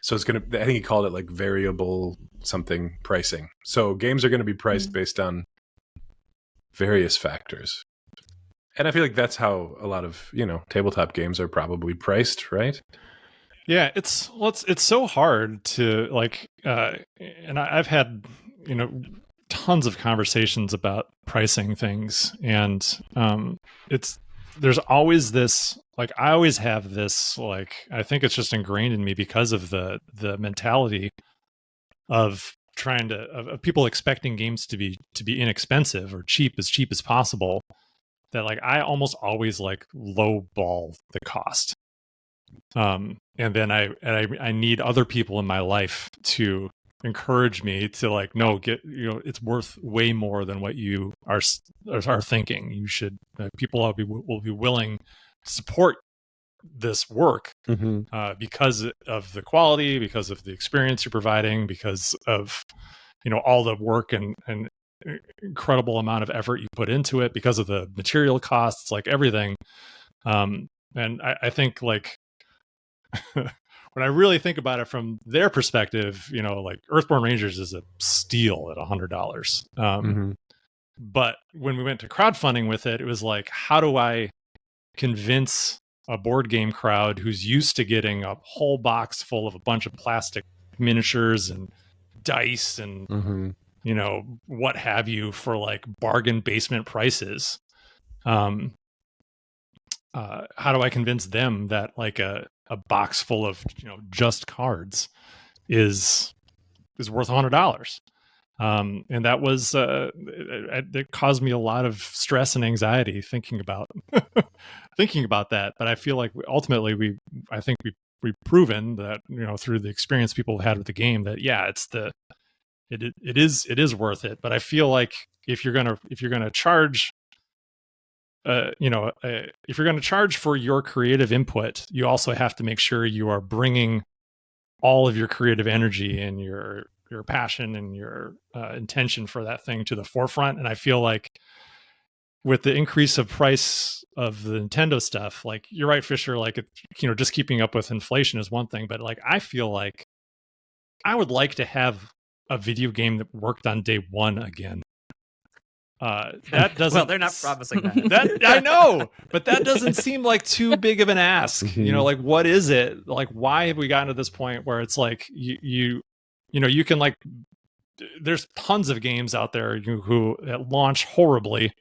So it's I think he called it like variable something pricing. So games are going to be priced based on various factors. And I feel like that's how a lot of, tabletop games are probably priced, right? Yeah, it's so hard to like, and I've had, tons of conversations about pricing things, and there's always this, like, I always have this, like, I think it's just ingrained in me because of the mentality of trying of people expecting games to be inexpensive or cheap as possible, that like I almost always like lowball the cost. And then I need other people in my life to encourage me to like, no, it's worth way more than what you are thinking. You should, people will be willing to support this work because of the quality, because of the experience you're providing, because of all the work and incredible amount of effort you put into it, because of the material costs, like everything. And I think like when I really think about it from their perspective, like Earthborne Rangers is a steal at $100. But when we went to crowdfunding with it, it was like, how do I convince a board game crowd who's used to getting a whole box full of a bunch of plastic miniatures and dice and what have you for like bargain basement prices? How do I convince them that like a box full of just cards is worth $100? And that was it caused me a lot of stress and anxiety thinking about that. But I feel like ultimately we've proven that through the experience people have had with the game that it is worth it. But I feel like if you're gonna charge if you're going to charge for your creative input, you also have to make sure you are bringing all of your creative energy and your passion and your intention for that thing to the forefront. And I feel like with the increase of price of the Nintendo stuff, like you're right, Fisher, like, just keeping up with inflation is one thing, but like, I feel like I would like to have a video game that worked on day one again. That doesn't. Well, they're not promising that. I know, but that doesn't seem like too big of an ask. Like, what is it? Like, why have we gotten to this point where it's like you can like, there's tons of games out there who launch horribly.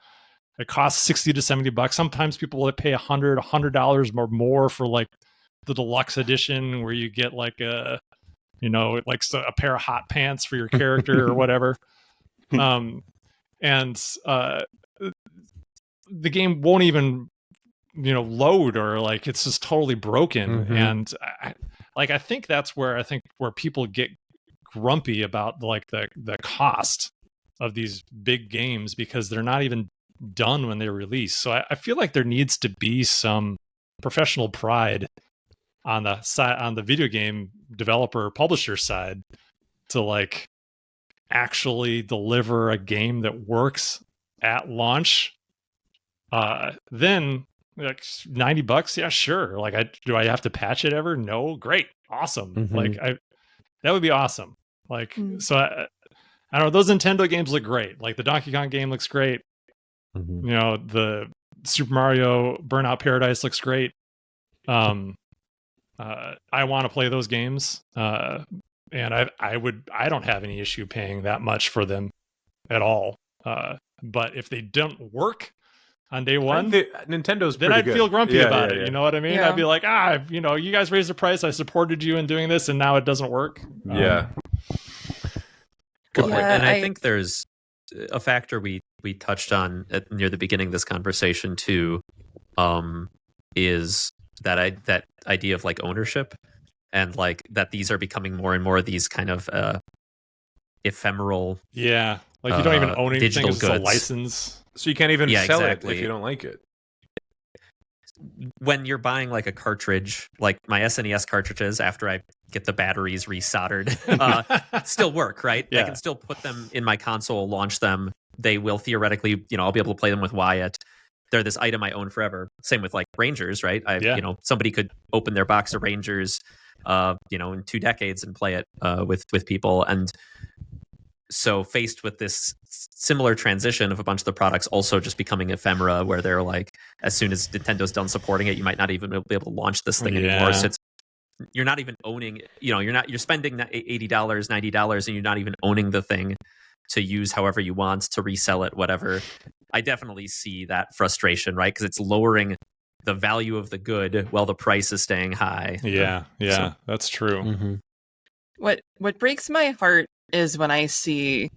It costs $60 to $70. Sometimes people will pay $100 or more for like the deluxe edition, where you get like a like a pair of hot pants for your character or whatever. And the game won't even load, or like it's just totally broken. And I think that's where people get grumpy about like the cost of these big games, because they're not even done when they release. So I feel like there needs to be some professional pride on the side, on the video game developer publisher side, to like actually deliver a game that works at launch. Then like $90, yeah, sure. Like, do I have to patch it ever? No, great, awesome. Like that would be awesome. Like, so I don't know. Those Nintendo games look great. Like the Donkey Kong game looks great. The Super Mario Burnout Paradise looks great. I want to play those games. And I don't have any issue paying that much for them at all. But if they don't work on day one, Nintendo's then I'd good. feel grumpy about it. Yeah. You know what I mean? Yeah. I'd be like, you guys raised the price. I supported you in doing this, and now it doesn't work. Yeah. Good point. Yeah, And I think there's a factor we touched on near the beginning of this conversation too, is that idea of like ownership, and like that these are becoming more and more of these kind of ephemeral. Yeah, like you don't even own anything. Digital It's a goods. license. So you can't even Yeah, sell exactly. it if you don't like it. When you're buying like a cartridge, like my SNES cartridges, after I get the batteries resoldered, still work, right? Yeah. I can still put them in my console, launch them. They will theoretically, I'll be able to play them with Wyatt. They're this item I own forever. Same with like Rangers, right? Somebody could open their box of Rangers, in 2 decades and play it with people. And so faced with this similar transition of a bunch of the products also just becoming ephemera, where they're like, as soon as Nintendo's done supporting it, you might not even be able to launch this thing anymore. So you're not even owning, you're spending $80, $90, and you're not even owning the thing to use however you want, to resell it, whatever. I definitely see that frustration, right? Because it's lowering the value of the good while the price is staying high. Yeah, that's true. What breaks my heart is when I see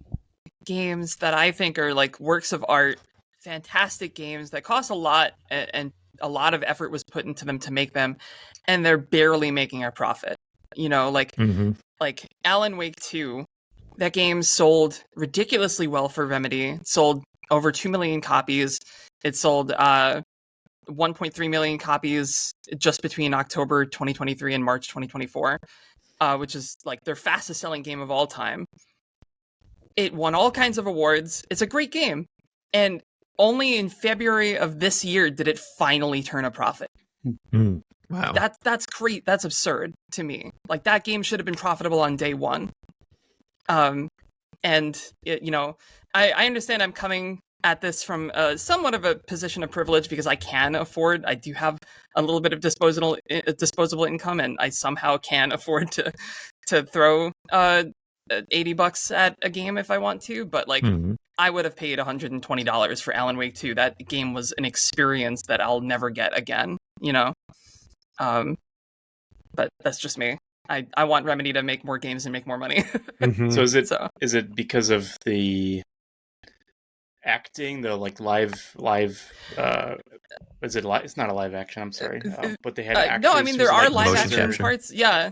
games that I think are like works of art, fantastic games that cost a lot, and a lot of effort was put into them to make them, and they're barely making a profit. Like Alan Wake 2, that game sold ridiculously well for Remedy. It sold over 2 million copies. It sold 1.3 million copies just between October 2023 and March 2024. Which is like their fastest selling game of all time. It won all kinds of awards. It's a great game. And only in February of this year did it finally turn a profit. Wow. That's great. That's absurd to me. Like that game should have been profitable on day one. I understand I'm coming at this from somewhat of a position of privilege because I do have a little bit of disposable income, and I somehow can afford to throw $80 at a game if I want to. But like, I would have paid $120 for Alan Wake 2. That game was an experience that I'll never get again. But that's just me. I want Remedy to make more games and make more money. So is it because of the acting, the like live is it live? It's not a live action, I'm sorry, but they had actors. No, I mean there are live action capture parts. Yeah.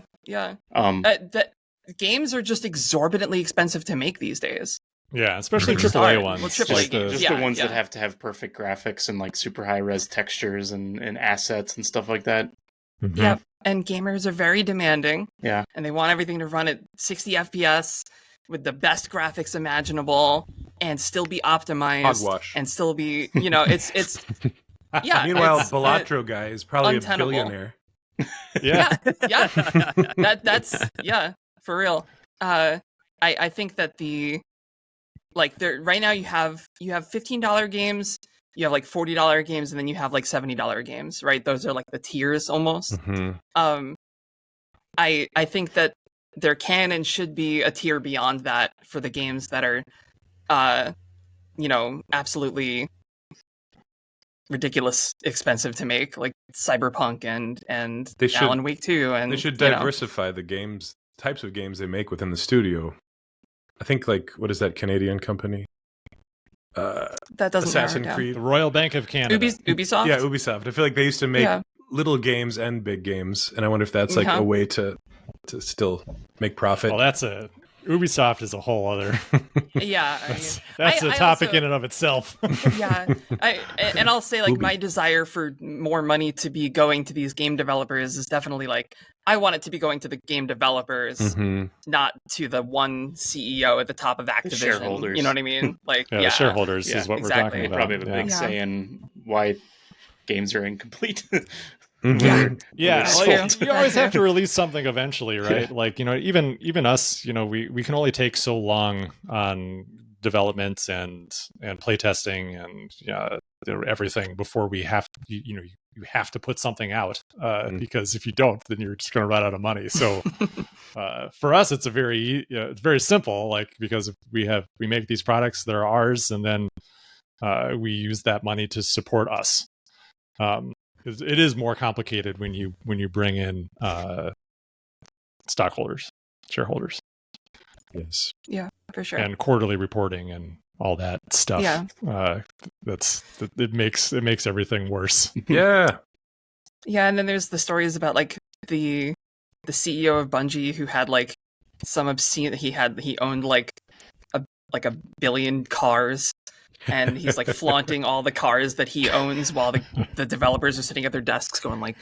Games are just exorbitantly expensive to make these days. Yeah, especially Just AAA art. ones. Well, AAA games. Just the ones that Yeah. have to have perfect graphics and like super high res textures and assets and stuff like that. Yeah, and gamers are very demanding. Yeah, and they want everything to run at 60 FPS with the best graphics imaginable and still be optimized Hogwash. and still be, it's yeah. Meanwhile, it's, Balatro guy is probably untenable. a billionaire. Yeah. yeah. That's for real. I think that right now you have $15 games, you have like $40 games, and then you have like $70 games, right? Those are like the tiers almost. I think that there can and should be a tier beyond that for the games that are absolutely ridiculous expensive to make, like Cyberpunk and They should- Alan Wake 2, and They should diversify the games types of games they make within the studio. I think like what is that Canadian company? That doesn't Assassin's narrow it Creed. The Royal Bank of Canada. Ubisoft. Yeah, Ubisoft. I feel like they used to make Yeah. little games and big games, and I wonder if that's like Yeah. a way to still make profit. Well, Ubisoft is a whole other. Yeah, I mean, That's a I topic also- in and of itself. yeah, and I'll say like my desire for more money to be going to these game developers is definitely like I want it to be going to the game developers, Mhm. not to the one CEO at the top of Activision. shareholders. You know what I mean? Like, Yeah, the shareholders Yeah, is what exactly. we're talking They about. probably have a big Yeah. say in why games are incomplete. Mhm. Yeah. Yeah, That's like, true. you always have to release something eventually, right? Like, even us, we can only take so long on development and playtesting and everything before we have you have to put something out because if you don't, then you're just going to run out of money. So for us, it's it's very simple, like because we make these products that are ours, and then we use that money to support us. It is more complicated when you bring in shareholders, Yes. Yeah, for sure. and quarterly reporting and all that stuff. Yeah. It makes everything worse. Yeah. Yeah, and then there's the stories about like the CEO of Bungie who had like some obscene. He owned like a billion cars, and he's like flaunting all the cars that he owns while the developers are sitting at their desks going like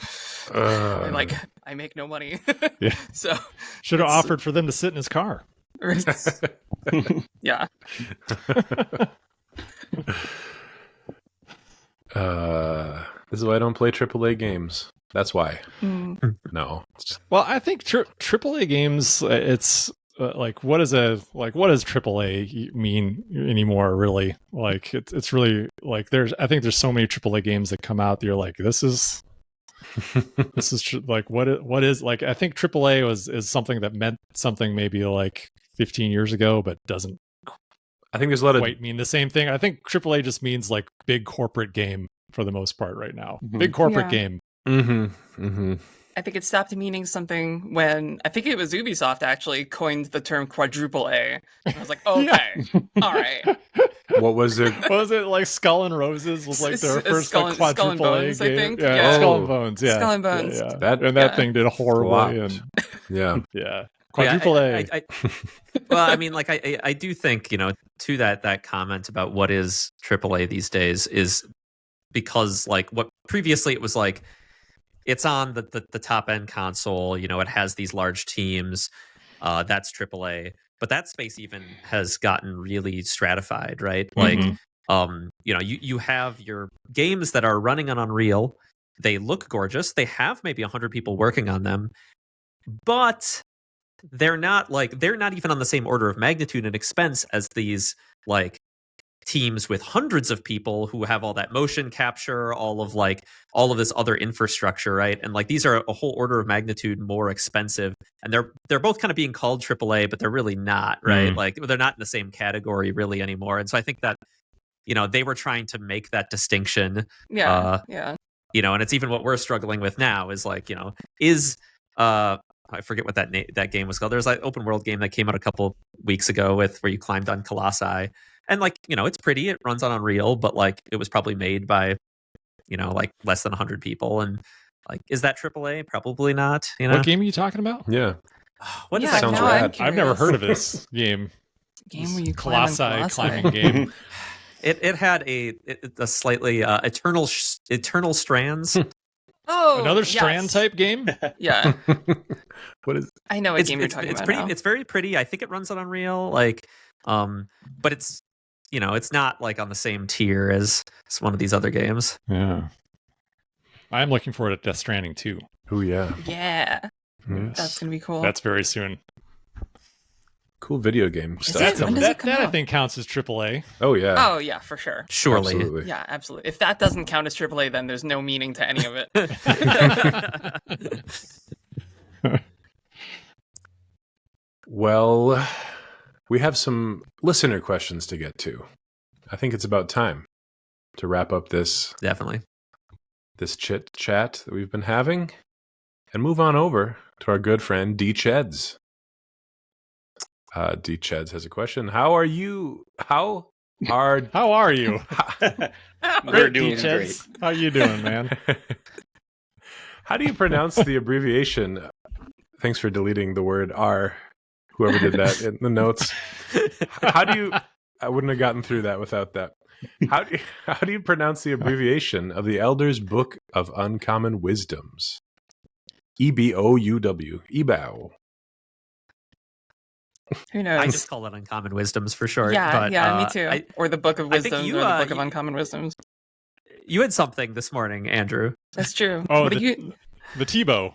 I make no money. Yeah. So Should have It's- offered for them to sit in his car. yeah. This is why I don't play AAA games. That's why. Mm. No. It's just- Well, I think AAA games, it's what does AAA mean anymore? Really, like it's really like I think there's so many AAA games that come out that you're like, this is like what is like. I think AAA is something that meant something maybe like 15 years ago, but doesn't I think there's a lot of quite mean the same thing. I think AAA just means like big corporate game for the most part right now. Mhm. Big corporate Yeah. game. I think it stopped meaning something when I think it was Ubisoft actually coined the term quadruple A. I was like, okay, all right. What was it? What was it, like Skull and Roses was like their first Skull like and- Skull and quadruple A Bones, I game? think. Yeah, Yeah. Skull Oh. and Bones. Yeah, Skull and Bones. Yeah, That- and that yeah. thing did horribly. Flopped. And Yeah. yeah, quadruple A. Well, I mean, like I do think to that comment about what is AAA these days is because like what previously it was like it's on the top end console, it has these large teams, that's AAA, but that space even has gotten really stratified, right? Like Mhm. you have your games that are running on Unreal, they look gorgeous, they have maybe 100 people working on them, but they're not even on the same order of magnitude and expense as these like teams with hundreds of people who have all that motion capture, all of this other infrastructure, right? And like these are a whole order of magnitude more expensive, and they're both kind of being called AAA, but they're really not, right? Like they're not in the same category really anymore. And so I think that they were trying to make that distinction. Yeah, yeah. And it's even what we're struggling with now is like, is I forget what that game was called. There's like open world game that came out a couple weeks ago where you climbed on Colossi, and like it's pretty. It runs on Unreal, but like it was probably made by like less than 100 people, and like is that AAA? Probably not. What game are you talking about? Yeah. What is Yeah, that sounds called? now I'm rad. I've never curious. heard of this game. Game where you climb on Colossi Colossi. climbing game. It had a slightly eternal strands. Oh, Another yes. strand type game. Yeah, What is? I know what game you're talking it's about. pretty. now. It's very pretty. I think it runs on Unreal. Like, but it's it's not like on the same tier as one of these other games. Yeah, I'm looking forward to Death Stranding 2. Oh yeah. Yeah, Yes. that's gonna be cool. That's very soon. Cool video game stuff. it? When does it come That I out? think counts as AAA. Oh yeah. Oh yeah, for sure. Surely. Absolutely. Yeah, absolutely. If that doesn't count as AAA, then there's no meaning to any of it. Well, we have some listener questions to get to. I think it's about time to wrap up this Definitely. chit chat that we've been having and move on over to our good friend D Cheds. D Cheds has a question. How are you? How are How are you? We're doing Cheds. great. How you doing, man? how do you pronounce the abbreviation? Thanks for deleting the word R. Whoever did that in the notes. How do you? I wouldn't have gotten through that without that. How do you pronounce the abbreviation of the Elder's Book of Uncommon Wisdoms? EBOUW. EBOW. Who knows? I just call it Uncommon Wisdoms for short. yeah, but, me too. Or the Book of I think Wisdoms, you, or the Book of you- Uncommon Wisdoms. You had something this morning, Andrew. That's true. Oh, What do you, the Tebow.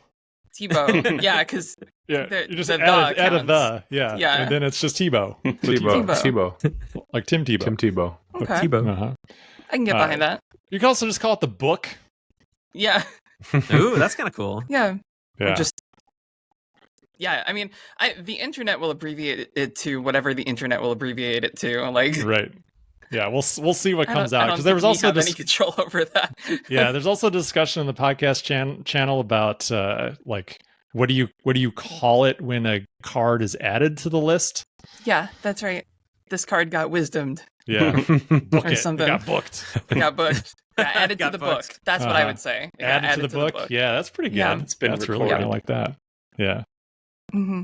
Tebow? Yeah, because Yeah, The- you just the add a counts. the. Yeah. Yeah. And then it's just Tebow. Tebow. Like Tim Tebow. Tim Tebow. okay, Tebow. Uh-huh. I can get behind that. You can also just call it the book. Yeah, Ooh, that's kind of cool. yeah. Or Yeah. just I mean, the internet will abbreviate it to whatever the internet will abbreviate it to. Like, Right. Yeah, we'll see what I comes don't- I out don't because there was think we also have any control over that. yeah, there's also discussion in the podcast channel about like what do you call it when a card is added to the list? Yeah, that's right. This card got wisdomed. Yeah, book Or it. something. It got booked. It got booked. Yeah, added to Got the booked. book. That's what I Uh-huh. would say. It got Added to the book. Yeah, that's pretty good. Yeah. It's been that's really recorded. I like that. Yeah. Hmm.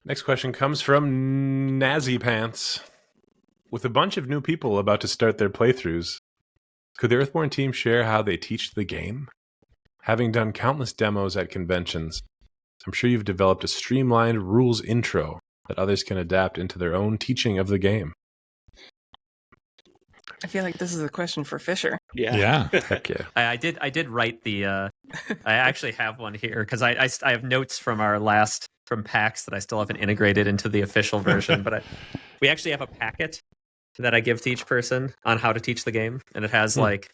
Next question comes from Nazi Pants. With a bunch of new people about to start their playthroughs, could the Earthborne team share how they teach the game? Having done countless demos at conventions, I'm sure you've developed a streamlined rules intro that others can adapt into their own teaching of the game. I feel like this is a question for Fisher. Yeah. Heck yeah. I did write the. I actually have one here because I have notes from our last from PAX that I still haven't integrated into the official version, but we actually have a packet that I give to each person on how to teach the game, and it has like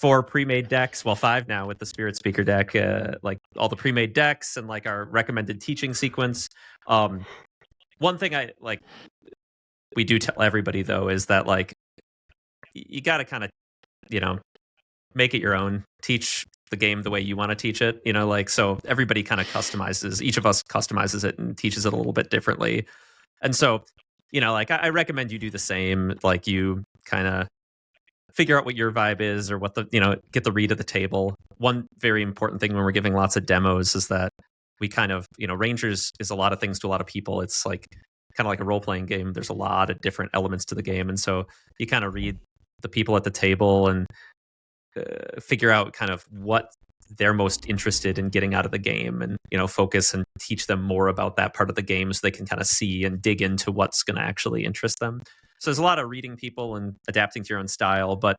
4 pre-made decks, well 5 now with the Spirit Speaker deck, like all the pre-made decks and like our recommended teaching sequence. One thing I like we do tell everybody though is that like you got to kind of make it your own, teach the game the way you want to teach it, like so everybody kind of customizes, each of us customizes it and teaches it a little bit differently. And so like I recommend you do the same, like you kind of figure out what your vibe is or what the get the read of the table. One very important thing when we're giving lots of demos is that we kind of Rangers is a lot of things to a lot of people. It's like kind of like a role-playing game. There's a lot of different elements to the game, and so you kind of read the people at the table and figure out kind of what they're most interested in getting out of the game, and focus and teach them more about that part of the game so they can kind of see and dig into what's going to actually interest them. So there's a lot of reading people and adapting to your own style, but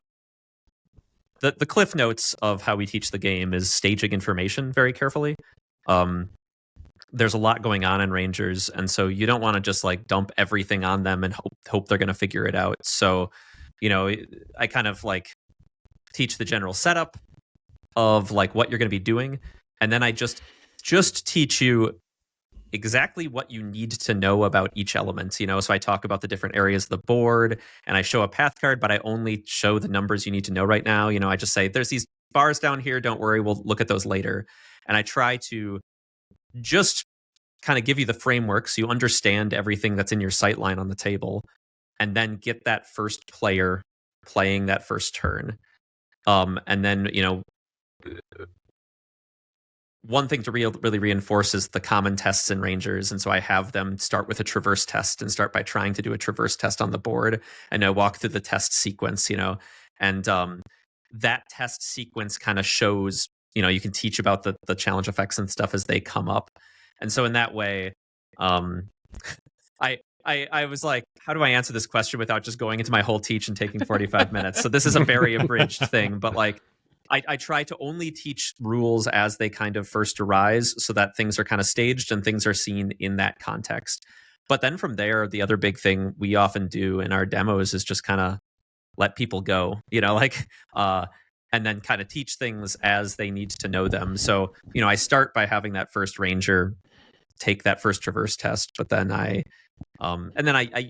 the cliff notes of how we teach the game is staging information very carefully. There's a lot going on in Rangers, and so you don't want to just like dump everything on them and hope they're going to figure it out. So I kind of like teach the general setup of like what you're going to be doing, and then I just teach you exactly what you need to know about each element. So I talk about the different areas of the board, and I show a path card, but I only show the numbers you need to know right now. I just say there's these bars down here, don't worry, we'll look at those later. And I try to just kind of give you the framework so you understand everything that's in your sight line on the table, and then get that first player playing that first turn. And then, one thing to really reinforce is the common tests in Rangers. And so I have them start with a traverse test and start by trying to do a traverse test on the board. And I walk through the test sequence, and that test sequence kind of shows, you can teach about the challenge effects and stuff as they come up. And so in that way, I was like, how do I answer this question without just going into my whole teach and taking 45 minutes? So this is a very abridged thing, but like, I try to only teach rules as they kind of first arise so that things are kind of staged and things are seen in that context. But then from there, the other big thing we often do in our demos is just kind of let people go, and then kind of teach things as they need to know them. So, I start by having that first Ranger take that first traverse test, but then I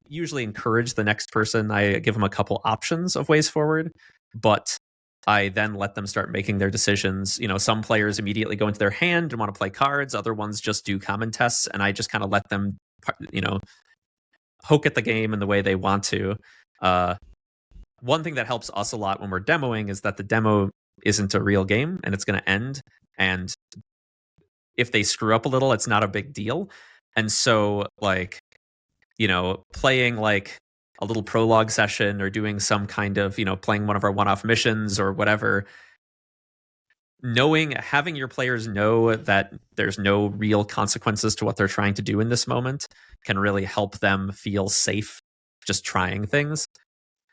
usually encourage the next person. I give them a couple options of ways forward, but I then let them start making their decisions. Some players immediately go into their hand and want to play cards. Other ones just do common tests, and I just kind of let them poke at the game in the way they want to. One thing that helps us a lot when we're demoing is that the demo isn't a real game and it's going to end. And if they screw up a little, it's not a big deal. And so, like, playing like a little prologue session or doing some kind of, playing one of our one-off missions or whatever, having your players know that there's no real consequences to what they're trying to do in this moment can really help them feel safe just trying things.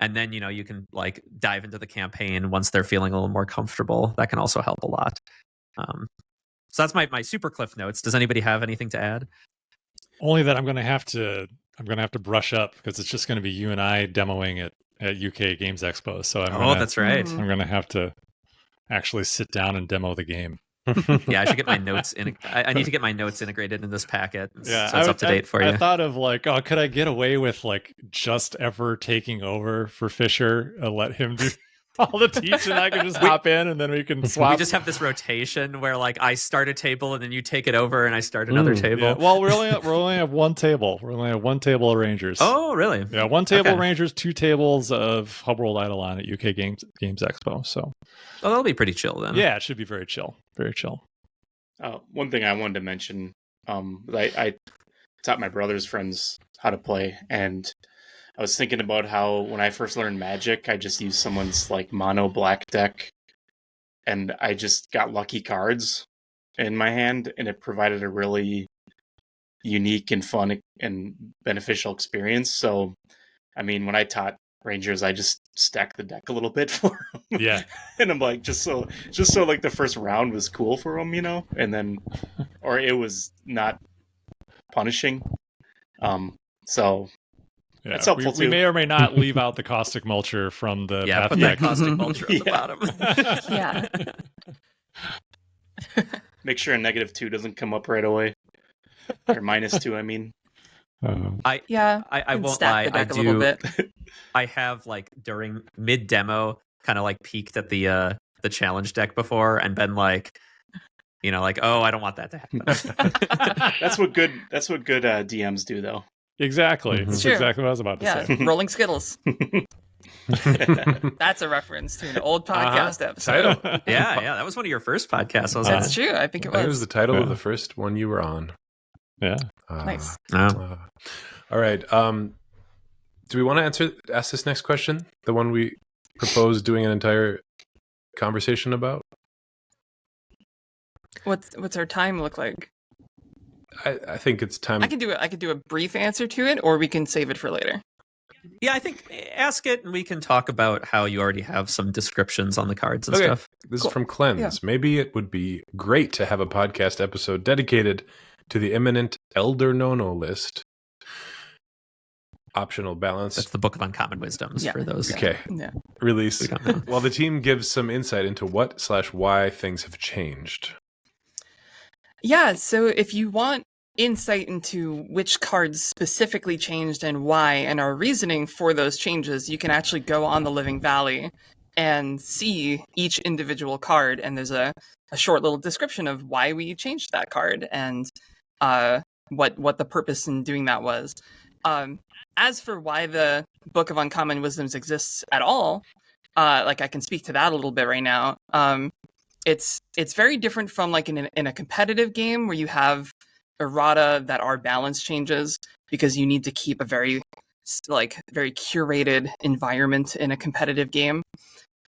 And then, you can like dive into the campaign once they're feeling a little more comfortable. That can also help a lot. So that's my super cliff notes. Does anybody have anything to add? Only that I'm going to have to brush up because it's just going to be you and I demoing at UK Games Expo. So that's right. I'm going to have to actually sit down and demo the game. Yeah, I should get my notes in. I need to get my notes integrated in this packet. Yeah, so it's up to date for you. I thought of like, could I get away with like just ever taking over for Fisher and let him do all the teaching? I can just hop in and then we can swap. We just have this rotation where like I start a table and then you take it over and I start another table. Yeah. Well, we only have one table. We only have one table of Rangers. Oh, really? Yeah, one table of Rangers, 2 tables of Hub World Eidolon at UK Games Expo. So, that'll be pretty chill then. Yeah, it should be very chill. Very chill. One thing I wanted to mention, I taught my brother's friends how to play, and I was thinking about how when I first learned Magic, I just used someone's like mono black deck, and I just got lucky cards in my hand, and it provided a really unique and fun and beneficial experience. So, I mean, when I taught Rangers, I just stacked the deck a little bit for them. Yeah. And I'm like, just so like the first round was cool for them, and then, or it was not punishing. So yeah, that's helpful too. We may or may not leave out the caustic mulcher from the path put deck. that caustic mulcher at the bottom. Yeah. Make sure a -2 doesn't come up right away, or -2. I mean, I won't lie. I do. A little bit. I have like during mid demo, kind of like peeked at the challenge deck before and been like, oh, I don't want that to happen. That's what good DMs do, though. Exactly. Mm-hmm. That's exactly what I was about to say. Rolling Skittles. That's a reference to an old podcast episode. Yeah, that was one of your first podcasts, wasn't it? That's true. I think it was. It was the title of the first one you were on. Yeah. Nice. All right. Do we want to ask this next question? The one we proposed doing an entire conversation about? What's our time look like? I think it's time. I can do a brief answer to it, or we can save it for later. Yeah, I think ask it and we can talk about how you already have some descriptions on the cards and stuff. This is from Cleanse. Yeah. Maybe it would be great to have a podcast episode dedicated to the imminent Elder Nono list. Optional balance. That's the Book of Uncommon Wisdoms for those. Okay. Yeah. Release. While the team gives some insight into what/why things have changed. Yeah, so if you want insight into which cards specifically changed and why, and our reasoning for those changes, you can actually go on the Living Valley and see each individual card, and there's a short little description of why we changed that card and what the purpose in doing that was. As for why the Book of Uncommon Wisdoms exists at all, I can speak to that a little bit right now. It's very different from like in a competitive game where you have errata that are balance changes because you need to keep a very curated environment in a competitive game.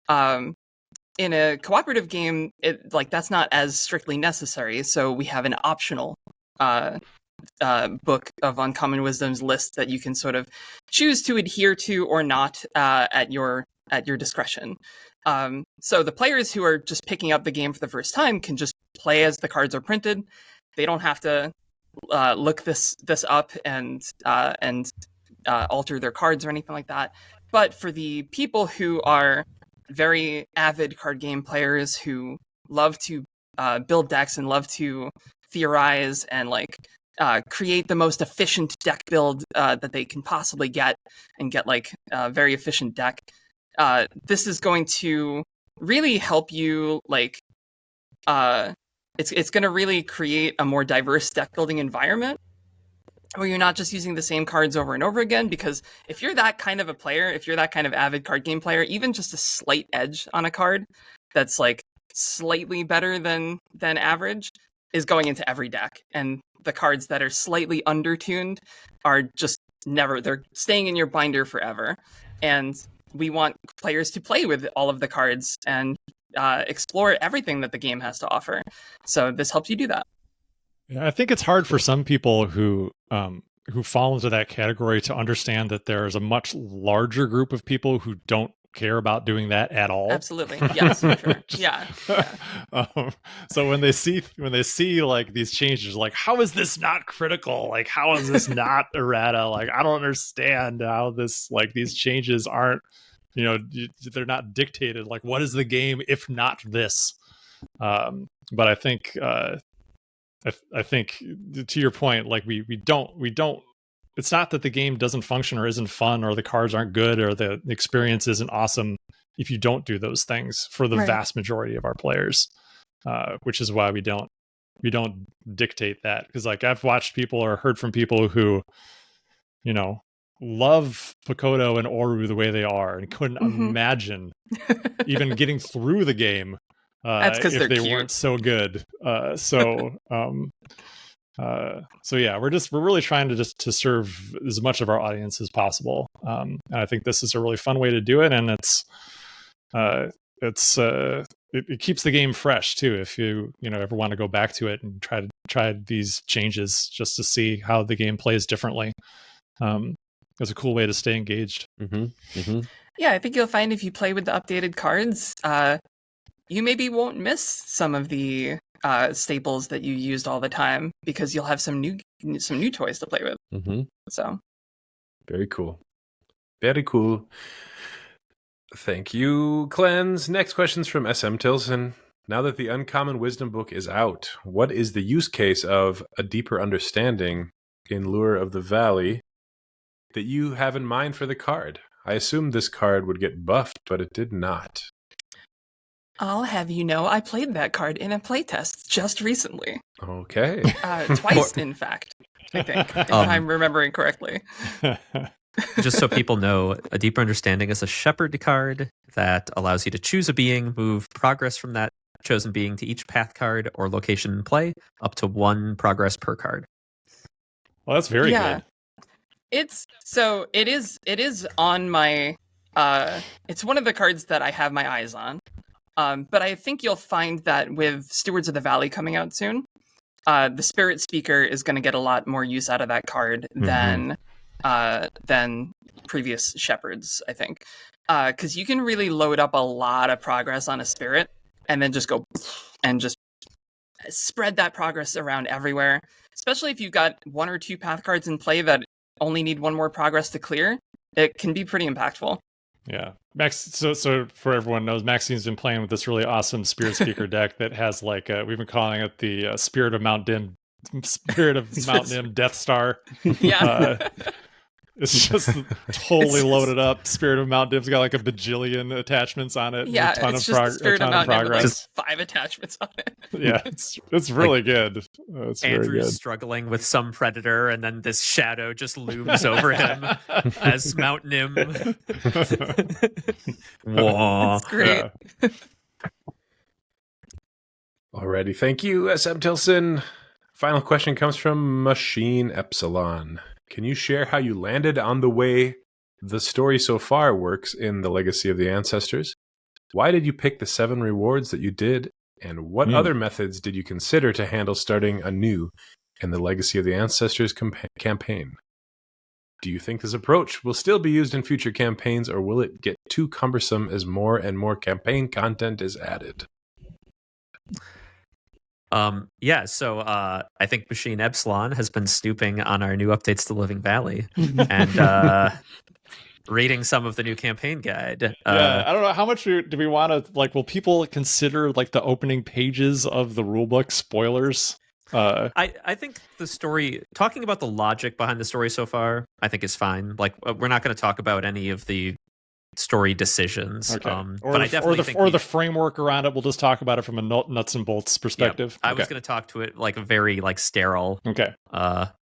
In a cooperative game, that's not as strictly necessary. So we have an optional Book of Uncommon Wisdoms list that you can sort of choose to adhere to or not at your discretion. So the players who are just picking up the game for the first time can just play as the cards are printed. They don't have to look this up and alter their cards or anything like that. But for the people who are very avid card game players who love to build decks and love to theorize and create the most efficient deck build that they can possibly get and get a very efficient deck, this is going to really help you it's going to really create a more diverse deck building environment. where you're not just using the same cards over and over again. Because if you're that kind of a player, if you're that kind of avid card game player, even just a slight edge on a card that's like slightly better than average is going into every deck. And the cards that are slightly undertuned are just never, they're staying in your binder forever. And we want players to play with all of the cards and explore everything that the game has to offer. So this helps you do that. Yeah, I think it's hard for some people who fall into that category to understand that there's a much larger group of people who don't care about doing that at all. Absolutely, yes, for sure. Yeah. So when they see like these changes, like how is this not critical? Like how is this not errata? Like I don't understand how this like these changes aren't, they're not dictated. Like what is the game if not this? But I think. I think to your point, like we don't. It's not that the game doesn't function or isn't fun or the cards aren't good or the experience isn't awesome if you don't do those things for the vast majority of our players, which is why we don't dictate that. Because like I've watched people or heard from people who, love Pakoto and Oru the way they are and couldn't imagine even getting through the game. That's because if they cute. Weren't so good. So yeah, we're really trying to serve as much of our audience as possible. And I think this is a really fun way to do it, and it keeps the game fresh too. If you ever want to go back to it and try these changes just to see how the game plays differently, it's a cool way to stay engaged. Yeah, I think you'll find if you play with the updated cards, you maybe won't miss some of the staples that you used all the time because you'll have some new toys to play with. So, very cool. Very cool. Thank you, Cleanse. Next question's from SM Tilson. Now that the Uncommon Wisdom book is out, what is the use case of a deeper understanding in Lure of the Valley that you have in mind for the card? I assumed this card would get buffed, but it did not. I'll have you know, I played that card in a playtest just recently. Okay. Twice, in fact, I think, if I'm remembering correctly. Just so people know, a deeper understanding is a shepherd card that allows you to choose a being, move progress from that chosen being to each path card or location in play, up to 1 progress per card. Well, that's very good. It is on my it's one of the cards that I have my eyes on. But I think you'll find that with Stewards of the Valley coming out soon, the Spirit Speaker is going to get a lot more use out of that card than previous Shepherds, I think. Because you can really load up a lot of progress on a Spirit and then just go and just spread that progress around everywhere. Especially if you've got 1 or 2 path cards in play that only need 1 more progress to clear, it can be pretty impactful. Yeah, Max. So for everyone knows, Maxine's been playing with this really awesome Spirit Speaker deck that has like we've been calling it the Spirit of Mount Dim Death Star. Yeah. It's just totally loaded up. Spirit of Mount Dim's got like a bajillion attachments on it. Yeah, a ton it's of just Spirit of Mount Dim with like progress. 5 attachments on it. Yeah, it's really good. It's Andrew's very good. struggling with some predator, and then this shadow just looms over him as Mount Nim. Whoa. It's great. Yeah. Alrighty, thank you, SM Tilson. Final question comes from Machine Epsilon. Can you share how you landed on the way the story so far works in The Legacy of the Ancestors? Why did you pick the 7 rewards that you did? And what other methods did you consider to handle starting anew in the Legacy of the Ancestors campaign? Do you think this approach will still be used in future campaigns, or will it get too cumbersome as more and more campaign content is added? So I think Machine Epsilon has been snooping on our new updates to Living Valley and reading some of the new campaign guide. I don't know how much do we want to like. Will people consider like the opening pages of the rulebook spoilers? I think the story, talking about the logic behind the story so far, I think is fine. Like we're not going to talk about any of the story decisions. Okay. But I definitely think the framework around it. We'll just talk about it from a nuts and bolts perspective. I was going to talk to it like a very like sterile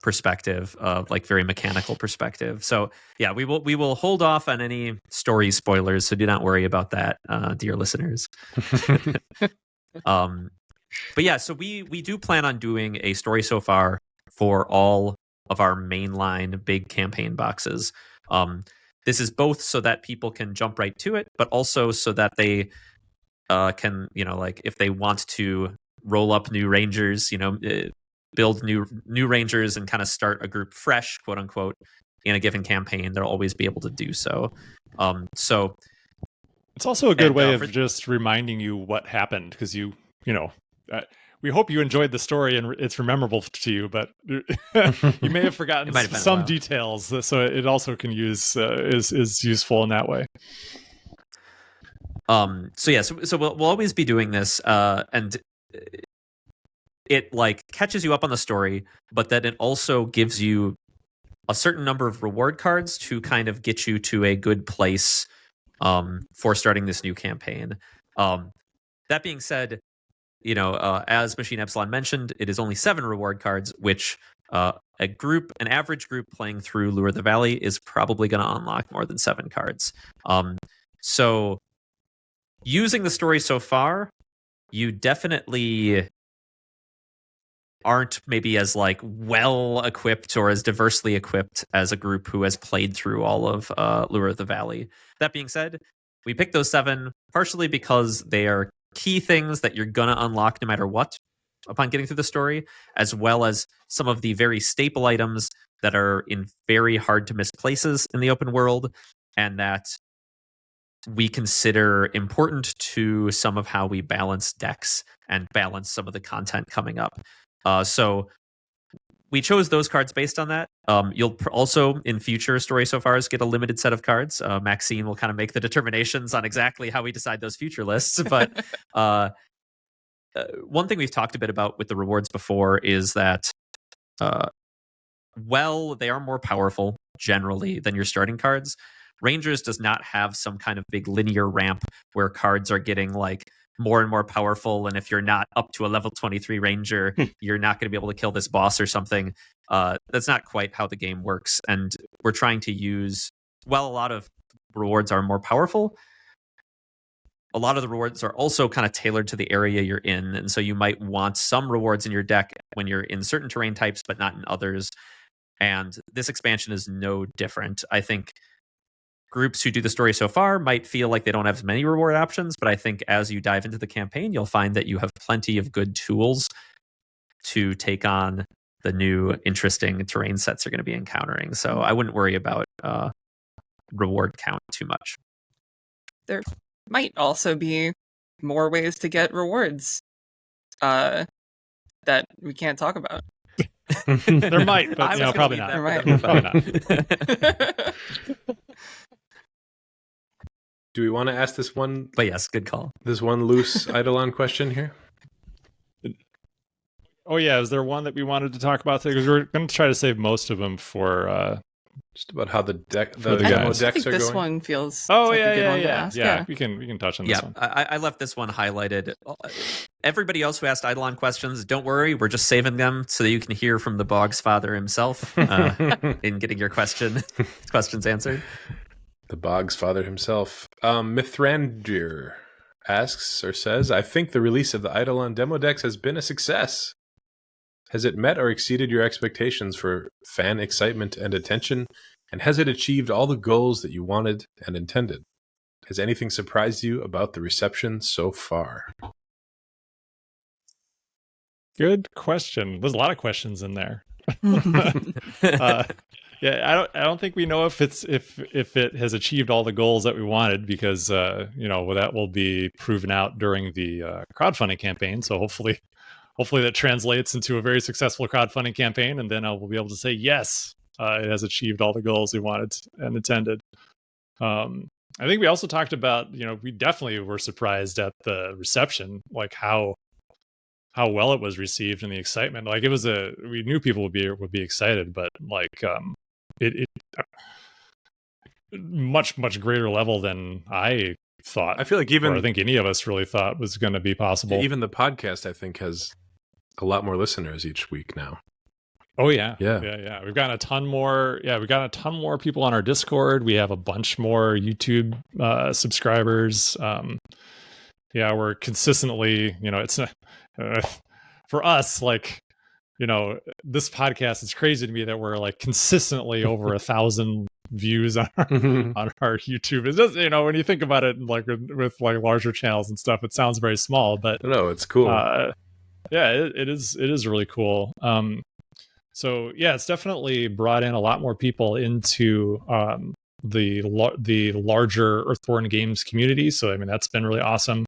perspective, like very mechanical perspective. So yeah, we will hold off on any story spoilers. So do not worry about that, dear listeners. But yeah, so we do plan on doing a story so far for all of our mainline big campaign boxes. This is both so that people can jump right to it, but also so that they can, like if they want to roll up new Rangers, build new Rangers and kind of start a group fresh, quote unquote, in a given campaign, they'll always be able to do so. So it's also a good way of just reminding you what happened, because we hope you enjoyed the story and it's memorable to you, but you may have forgotten some details, so it also can use is useful in that way. So we'll always be doing this, and it like catches you up on the story, but then it also gives you a certain number of reward cards to kind of get you to a good place for starting this new campaign. That being said, as Machine Epsilon mentioned, it is only 7 reward cards, which an average group playing through Lure of the Valley is probably going to unlock more than 7 cards. So using the story so far, you definitely aren't maybe as like well equipped or as diversely equipped as a group who has played through all of Lure of the Valley. That being said, we picked those 7 partially because they are key things that you're gonna unlock no matter what upon getting through the story, as well as some of the very staple items that are in very hard to miss places in the open world, and that we consider important to some of how we balance decks and balance some of the content coming up. So we chose those cards based on that. You'll also, in future Story So Fars, get a limited set of cards. Maxine will kind of make the determinations on exactly how we decide those future lists. But one thing we've talked a bit about with the rewards before is that, they are more powerful generally than your starting cards. Rangers does not have some kind of big linear ramp where cards are getting like more and more powerful, and if you're not up to a level 23 Ranger, you're not going to be able to kill this boss or something. That's not quite how the game works, and we're trying to use, a lot of rewards are more powerful, a lot of the rewards are also kind of tailored to the area you're in, and so you might want some rewards in your deck when you're in certain terrain types, but not in others, and this expansion is no different. I think groups who do the story so far might feel like they don't have as many reward options, but I think as you dive into the campaign, you'll find that you have plenty of good tools to take on the new interesting terrain sets you're going to be encountering. So I wouldn't worry about reward count too much. There might also be more ways to get rewards that we can't talk about. There might, but probably not. Probably not. Do we want to ask this one? But yes, good call. This one loose Eidolon question here. Oh yeah, is there one that we wanted to talk about today? Because we're going to try to save most of them for just about how the deck, the demo guys. decks I think are this going. one feels. Oh like yeah, a good one to ask. yeah. We can touch on this one. I left this one highlighted. Everybody else who asked Eidolon questions, don't worry, we're just saving them so that you can hear from the Bog's father himself in getting your questions answered. The Bog's father himself. Mithrandir asks or says, I think the release of the Eidolon demo decks has been a success. Has it met or exceeded your expectations for fan excitement and attention? And has it achieved all the goals that you wanted and intended? Has anything surprised you about the reception so far? Good question. There's a lot of questions in there. Yeah, I don't think we know if it has achieved all the goals that we wanted, because that will be proven out during the crowdfunding campaign. So hopefully that translates into a very successful crowdfunding campaign, and then I will be able to say yes, it has achieved all the goals we wanted and intended. I think we also talked about, we definitely were surprised at the reception, like how well it was received and the excitement. Like we knew people would be excited, but like it much greater level than I thought. I feel like or I think any of us really thought was going to be possible. even the podcast, I think, has a lot more listeners each week now. Oh yeah. Yeah. We've gotten a ton more. Yeah, we've got a ton more people on our Discord. We have a bunch more YouTube subscribers. We're consistently, it's for us, like, this podcast is crazy to me that we're like consistently over 1,000 views on our, on our YouTube. It's just, when you think about it, like with like larger channels and stuff, it sounds very small, but no, it's cool. It is really cool. So yeah, it's definitely brought in a lot more people into the larger Earthborne Games community. So I mean, that's been really awesome.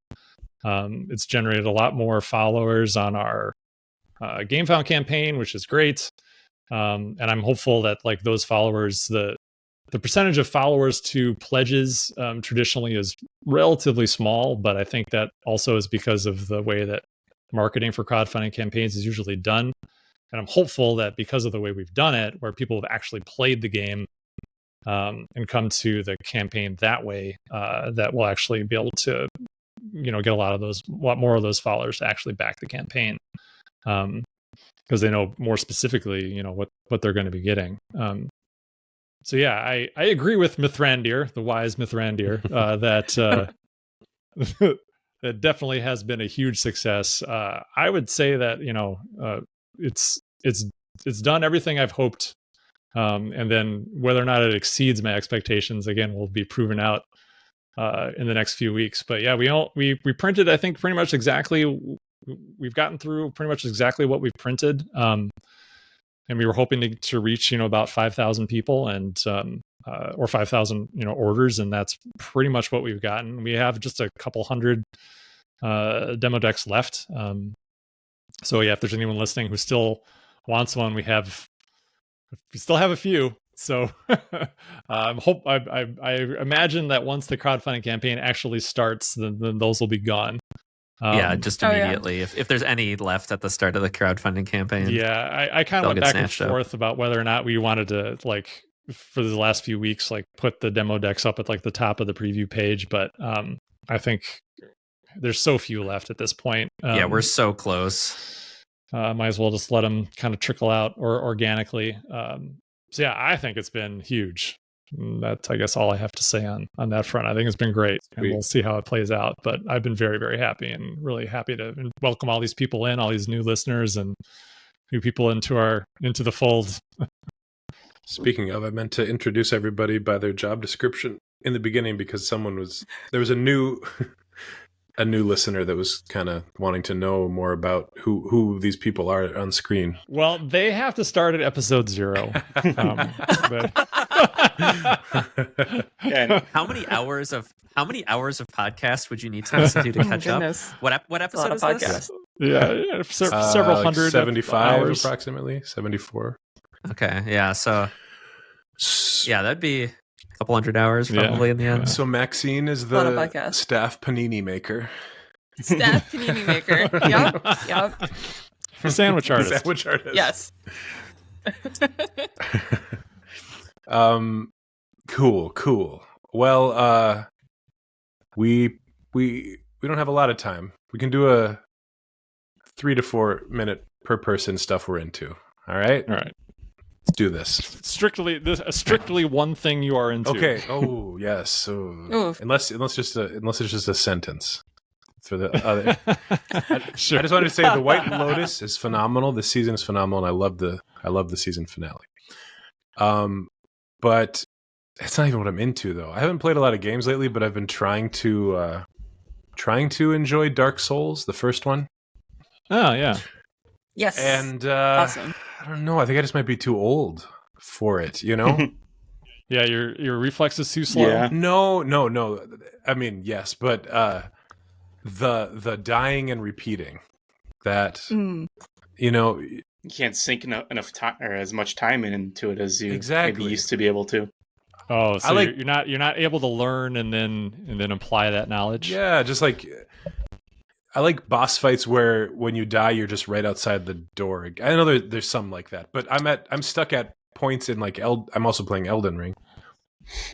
It's generated a lot more followers on our GameFound campaign, which is great. And I'm hopeful that like those followers, the percentage of followers to pledges traditionally is relatively small, but I think that also is because of the way that marketing for crowdfunding campaigns is usually done. And I'm hopeful that because of the way we've done it, where people have actually played the game and come to the campaign that way, that we'll actually be able to, get a lot more of those followers to actually back the campaign, because they know more specifically, what they're going to be getting. So yeah, I agree with Mithrandir, the wise Mithrandir, that that definitely has been a huge success. I would say that it's done everything I've hoped, and then whether or not it exceeds my expectations again will be proven out in the next few weeks. But yeah, we printed, I think, pretty much exactly. We've gotten through pretty much exactly what we've printed, and we were hoping to reach about 5,000 people and or 5,000 orders, and that's pretty much what we've gotten. We have just a couple hundred demo decks left. So yeah, if there's anyone listening who still wants one, we still have a few. So I imagine that once the crowdfunding campaign actually starts, then those will be gone. Just immediately. If there's any left at the start of the crowdfunding campaign. Yeah, I kind of went back and forth about whether or not we wanted to, like, for the last few weeks, like put the demo decks up at like the top of the preview page. But I think there's so few left at this point. We're so close. Might as well just let them kind of trickle out or organically. So yeah, I think it's been huge. That's, I guess, all I have to say on that front. I think it's been great, and we'll see how it plays out. But I've been very, very happy, and really happy to welcome all these people in, all these new listeners and new people into the fold. Speaking of, I meant to introduce everybody by their job description in the beginning because there was a new listener that was kind of wanting to know more about who these people are on screen. Well, they have to start at episode 0. How many hours of podcast would you need to listen to catch up? What episode is this? Yeah, several hundred, 75 hours, approximately 74. Okay, yeah, so that'd be a couple hundred hours probably in the end. So Maxine is the staff panini maker. Staff panini maker. Yep. Sandwich artist. Yes. Cool. Well, we don't have a lot of time. We can do a 3 to 4 minute per person stuff we're into. All right. Let's do this. Strictly one thing you are into. Okay. Oh yes. So unless it's just a sentence for the other. Sure. I just wanted to say the White Lotus is phenomenal. The season is phenomenal, and I love the season finale. But it's not even what I'm into though. I haven't played a lot of games lately, but I've been trying to enjoy Dark Souls, the first one. Oh yeah. Yes. And awesome. I don't know. I think I just might be too old for it, Yeah, your reflexes too slow. Yeah. No. I mean, yes, but the dying and repeating that you can't sink enough time or as much time into it as you maybe used to be able to. Oh, so you're not able to learn and then apply that knowledge. Yeah, just like I like boss fights where when you die, you're just right outside the door. I know there's some like that, but I'm stuck at points in like I'm also playing Elden Ring.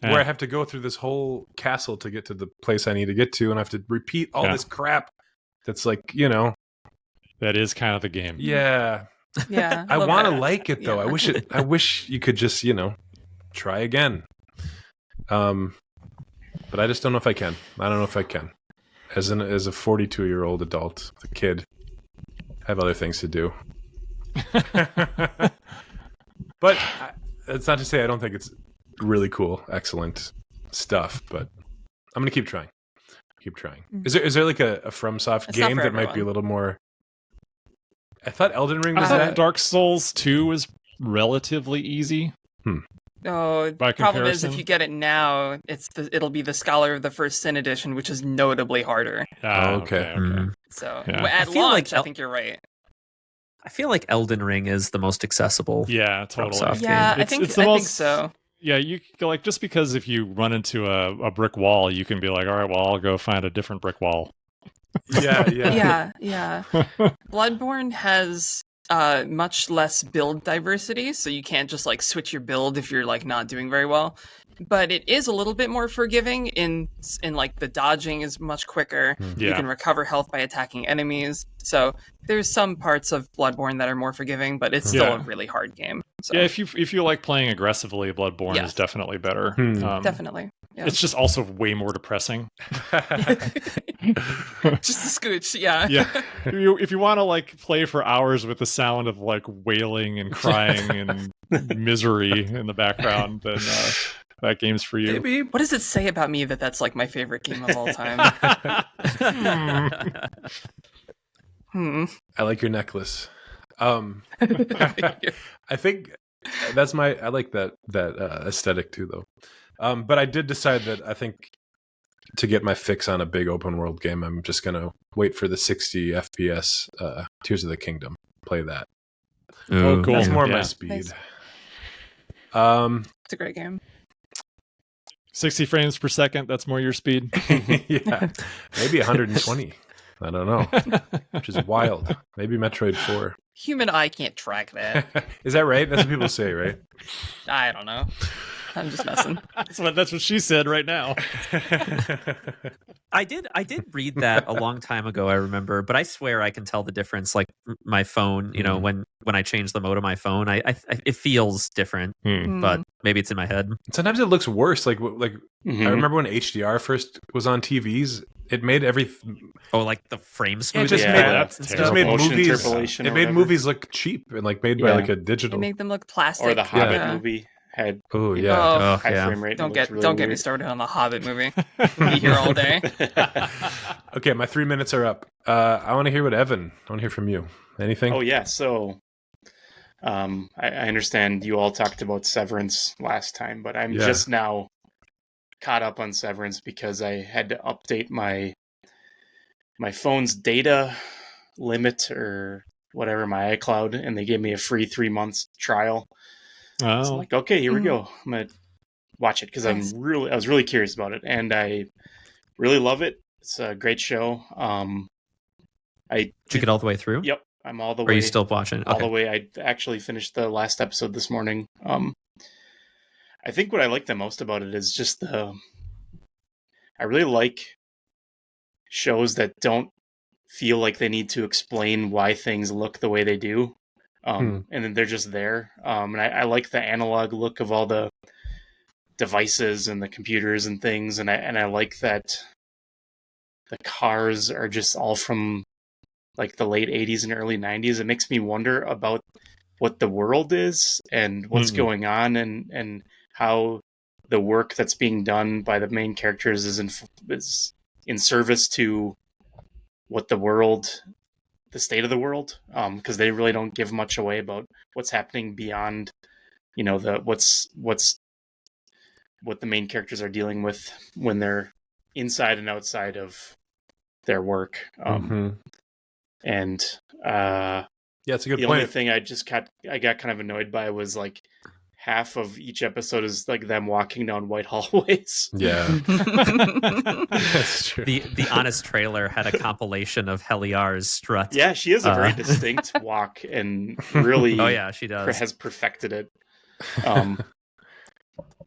where I have to go through this whole castle to get to the place I need to get to, and I have to repeat all this crap. That's like, that is kind of the game. Yeah. Yeah. I a little want to bit. like it though. Yeah. I wish you could just, try again. But I just don't know if I can. I don't know if I can. As a 42-year-old adult, a kid, I have other things to do. But it's not to say I don't think it's really cool, excellent stuff. But I'm gonna keep trying. Is there like a FromSoft It's not game for that might be a everyone. little more? I thought Elden Ring I was thought that. Dark Souls 2 was relatively easy. Oh, By the problem is comparison? if you get it now, it'll be the Scholar of the First Sin edition, which is notably harder. Okay. Mhm. So Yeah. at I feel launch, like I think you're right. I feel like Elden Ring is the most accessible. Yeah, totally. FromSoft Yeah, game. I It's think the I think most- so. Yeah, you like just because if you run into a brick wall, you can be like, all right, well, I'll go find a different brick wall. Yeah. Yeah. Bloodborne has much less build diversity, so you can't just like switch your build if you're like not doing very well. But it is a little bit more forgiving in like the dodging is much quicker. You Yeah. can recover health by attacking enemies. So there's some parts of Bloodborne that are more forgiving, but it's still Yeah. a really hard game. So Yeah, if you like playing aggressively, Bloodborne Yes. is definitely better. definitely. Yeah. It's just also way more depressing. Just a scooch, yeah. Yeah. If you want to like play for hours with the sound of like wailing and crying and misery in the background, then that game's for you. Maybe. What does it say about me that that's like my favorite game of all time? I like your necklace. I think I like that aesthetic too, though. But I did decide that I think to get my fix on a big open world game, I'm just gonna wait for the 60 FPS Tears of the Kingdom. Play that. Oh, cool. That's more my Yeah. speed. Nice. It's a great game. 60 frames per second, that's more your speed. Yeah, maybe 120. I don't know, which is wild. Maybe Metroid 4. Human eye can't track that. Is that right? That's what people say, right? I don't know. I'm just messing. That's what she said right now. I did read that a long time ago, I remember, but I swear I can tell the difference. Like my phone, when I change the mode of my phone, I it feels different, but maybe it's in my head. Sometimes it looks worse. Like Mhm. I remember when HDR first was on TVs, it made Oh, like the frame It smoothing. just Yeah, made that's and it stuff. just made Motion movies. interpolation It or made whatever. movies look cheap and like made by Yeah. like a It digital. make them look plastic. Or the Hobbit Yeah. movie had Oh yeah. Oh, high yeah. frame rate. and don't it get looked really don't get me weird. started on the Hobbit movie. We'll be here all day. Okay, my 3 minutes are up. I want to hear what Evan. I want to hear from you. Anything? Oh yeah, so I understand you all talked about Severance last time, but I'm Yeah. just now caught up on Severance because I had to update my phone's data limit or whatever, my iCloud, and they gave me a free 3 months trial. So I'm Oh, like, okay, here we go. I'm gonna watch it because Nice. I was really curious about it, and I really love it. It's a great show. Did you get all the way through? Yep, I'm all the Or way. are you still watching? all Okay. the way. I actually finished the last episode this morning. I think what I like the most about it is just I really like shows that don't feel like they need to explain why things look the way they do. And then they're just there. And I like the analog look of all the devices and the computers and things. And I like that the cars are just all from like the late 80s and early 90s. It makes me wonder about what the world is and what's going on and how the work that's being done by the main characters is in service to what the state of the world, because they really don't give much away about what's happening beyond, what the main characters are dealing with when they're inside and outside of their work. And Yeah, it's a good the only point. thing I got kind of annoyed by was like half of each episode is like them walking down white hallways. Yeah, that's true. The honest trailer had a compilation of Heliar's strut. Yeah, she has a very distinct walk and really Oh yeah, she does. has perfected it.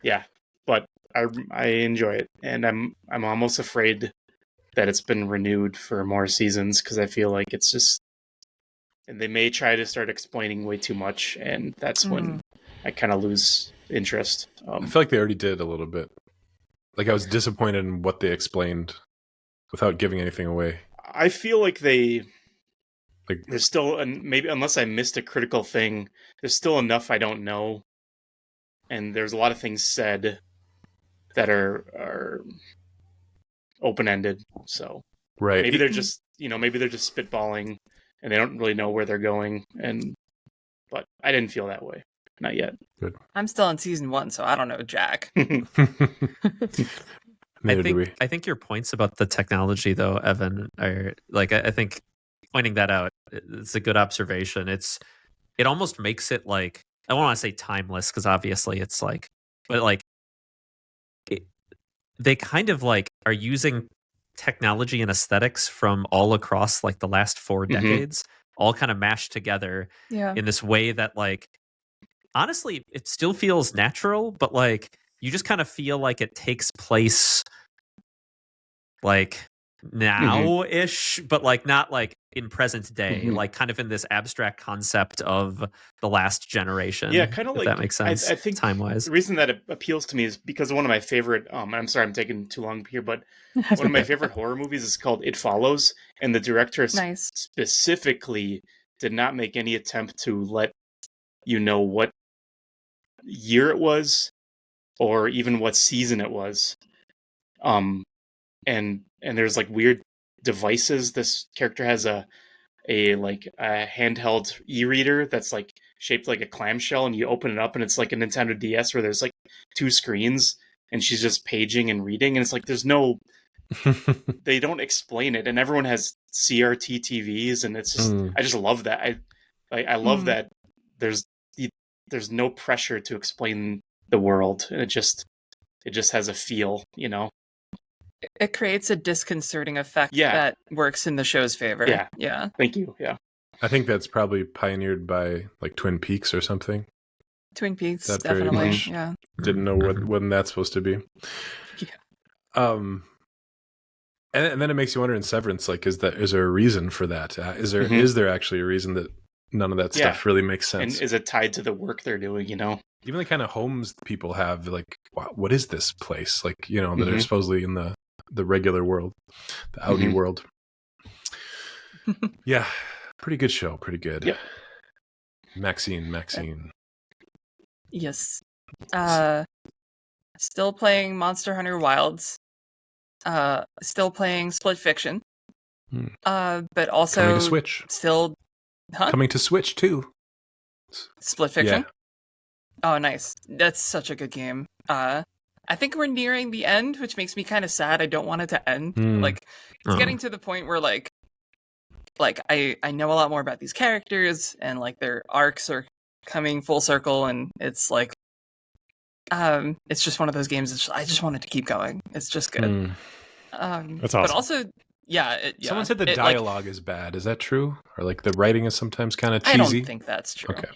Yeah, but I enjoy it, and I'm almost afraid that it's been renewed for more seasons because I feel like it's just, and they may try to start explaining way too much, and that's when I kind of lose interest. I feel like they already did a little bit. Like I was disappointed in what they explained without giving anything away. I feel like there's still, and maybe unless I missed a critical thing, there's still enough I don't know, and there's a lot of things said that are open-ended. So right, maybe they're just spitballing, and they don't really know where they're going. But I didn't feel that way, not yet. Good. I'm still in season 1, so I don't know jack. I think your points about the technology, though, Evan, are like I think pointing that out. It's a good observation. It almost makes it like, I don't want to say timeless because obviously it's like, but like they kind of like are using technology and aesthetics from all across like the last 4 decades, all kind of mashed together in this way that like honestly it still feels natural, but like you just kind of feel like it takes place like now-ish, but like not like in present day, like kind of in this abstract concept of the last generation. Yeah, kind of like that makes sense. I think time-wise, the reason that it appeals to me is because one of my favorite. I'm sorry, I'm taking too long here, but one of my favorite horror movies is called It Follows, and the director specifically did not make any attempt to let you know what year it was or even what season it was. And there's like weird devices. This character has a handheld e-reader that's like shaped like a clamshell, and you open it up and it's like a Nintendo DS where there's like 2 screens and she's just paging and reading, and it's like there's no they don't explain it, and everyone has CRT TVs, and it's just I just love that. I love that there's no pressure to explain the world, and it just has a feel, you know. It creates a disconcerting effect that works in the show's favor. Yeah. Thank you. Yeah. I think that's probably pioneered by like Twin Peaks or something. Twin Peaks, that definitely. Very much Yeah. Didn't know when that's supposed to be. Yeah. And then it makes you wonder in Severance, like, is there a reason for that? Is there actually a reason that none of that stuff really makes sense? And is it tied to the work they're doing, you know? Even the kind of homes people have, like, wow, what is this place? Like, you know, that are supposedly in the regular world, the Audi world. Yeah, pretty good show, pretty good. Yep. Maxine. Yes. Still playing Monster Hunter Wilds. Still playing Split Fiction. But also coming to Switch. Still coming to Switch too. Split Fiction? Yeah. Oh, nice. That's such a good game. I think we're nearing the end, which makes me kind of sad. I don't want it to end. Like, it's getting to the point where, like I know a lot more about these characters, and, like, their arcs are coming full circle, and it's, like, it's just one of those games I just want it to keep going. It's just good. That's awesome. But also, someone said the dialogue is bad. Is that true? Or, like, the writing is sometimes kind of cheesy? I don't think that's true. Okay.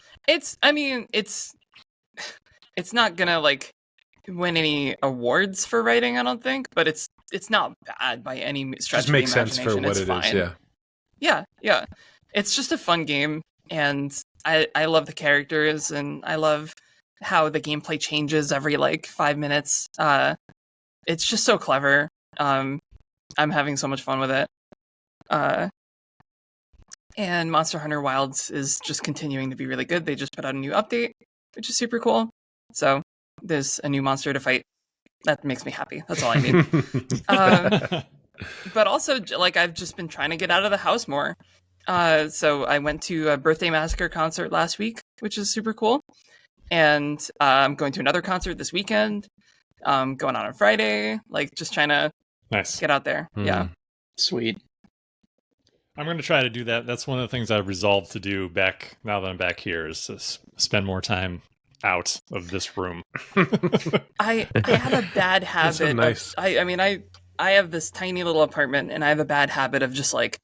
It's not gonna, like, win any awards for writing, I don't think, but it's not bad by any stretch of the imagination. Just makes sense for what it is, yeah. It's just a fun game, and I love the characters, and I love how the gameplay changes every, like, 5 minutes. It's just so clever. I'm having so much fun with it. And Monster Hunter Wilds is just continuing to be really good. They just put out a new update, which is super cool. So there's a new monster to fight. That makes me happy. That's all I need. But also, like, I've just been trying to get out of the house more. So I went to a Birthday Massacre concert last week, which is super cool. And I'm going to another concert this weekend. Going on Friday. Like, just trying to get out there. Yeah. Sweet. I'm going to try to do that. That's one of the things I've resolved to do now that I'm back here, is to spend more time out of this room. I have a bad habit. So nice. I have this tiny little apartment, and I have a bad habit of just, like,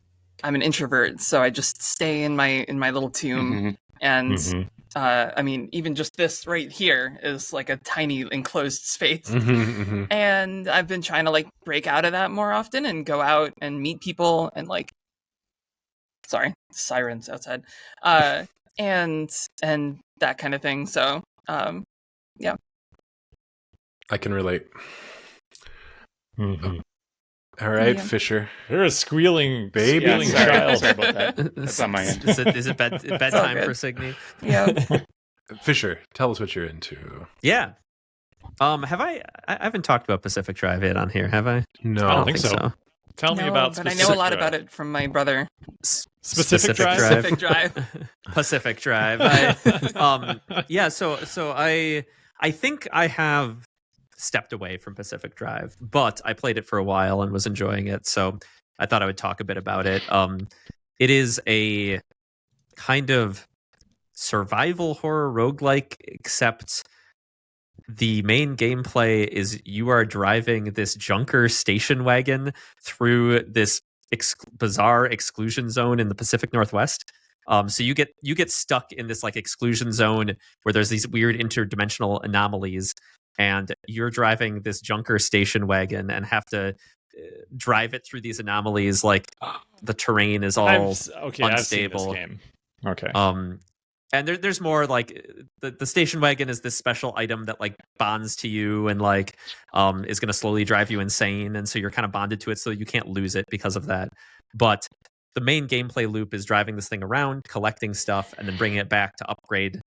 I'm an introvert, so I just stay in my little tomb, and I mean, even just this right here is like a tiny enclosed space. And I've been trying to like break out of that more often and go out and meet people and like, sorry, sirens outside, and that kind of thing. So, yeah. I can relate. Mhm. All right, Yeah. Fisher. You're a squealing Baby. squealing sorry, child. sorry about that. That's on my end. Is it bedtime good. for Signy? Yeah. Fisher, tell us what you're into. Yeah. Have I haven't talked about Pacific Drive yet on here, have I? No, I don't think so. Tell me No, about but I specific know a lot drive. about it from my brother. Specific drive? Pacific Drive. Pacific Drive. Yeah, so I think I have stepped away from Pacific Drive, but I played it for a while and was enjoying it, so I thought I would talk a bit about it. It is a kind of survival horror roguelike, except the main gameplay is you are driving this junker station wagon through this bizarre exclusion zone in the Pacific Northwest. So you get stuck in this like exclusion zone where there's these weird interdimensional anomalies, and you're driving this junker station wagon and have to drive it through these anomalies. Like the terrain is all I've seen unstable. this game. Okay. And there's more like the station wagon is this special item that like bonds to you and like is going to slowly drive you insane, and so you're kind of bonded to it, so you can't lose it because of that. But the main gameplay loop is driving this thing around, collecting stuff, and then bringing it back to upgrade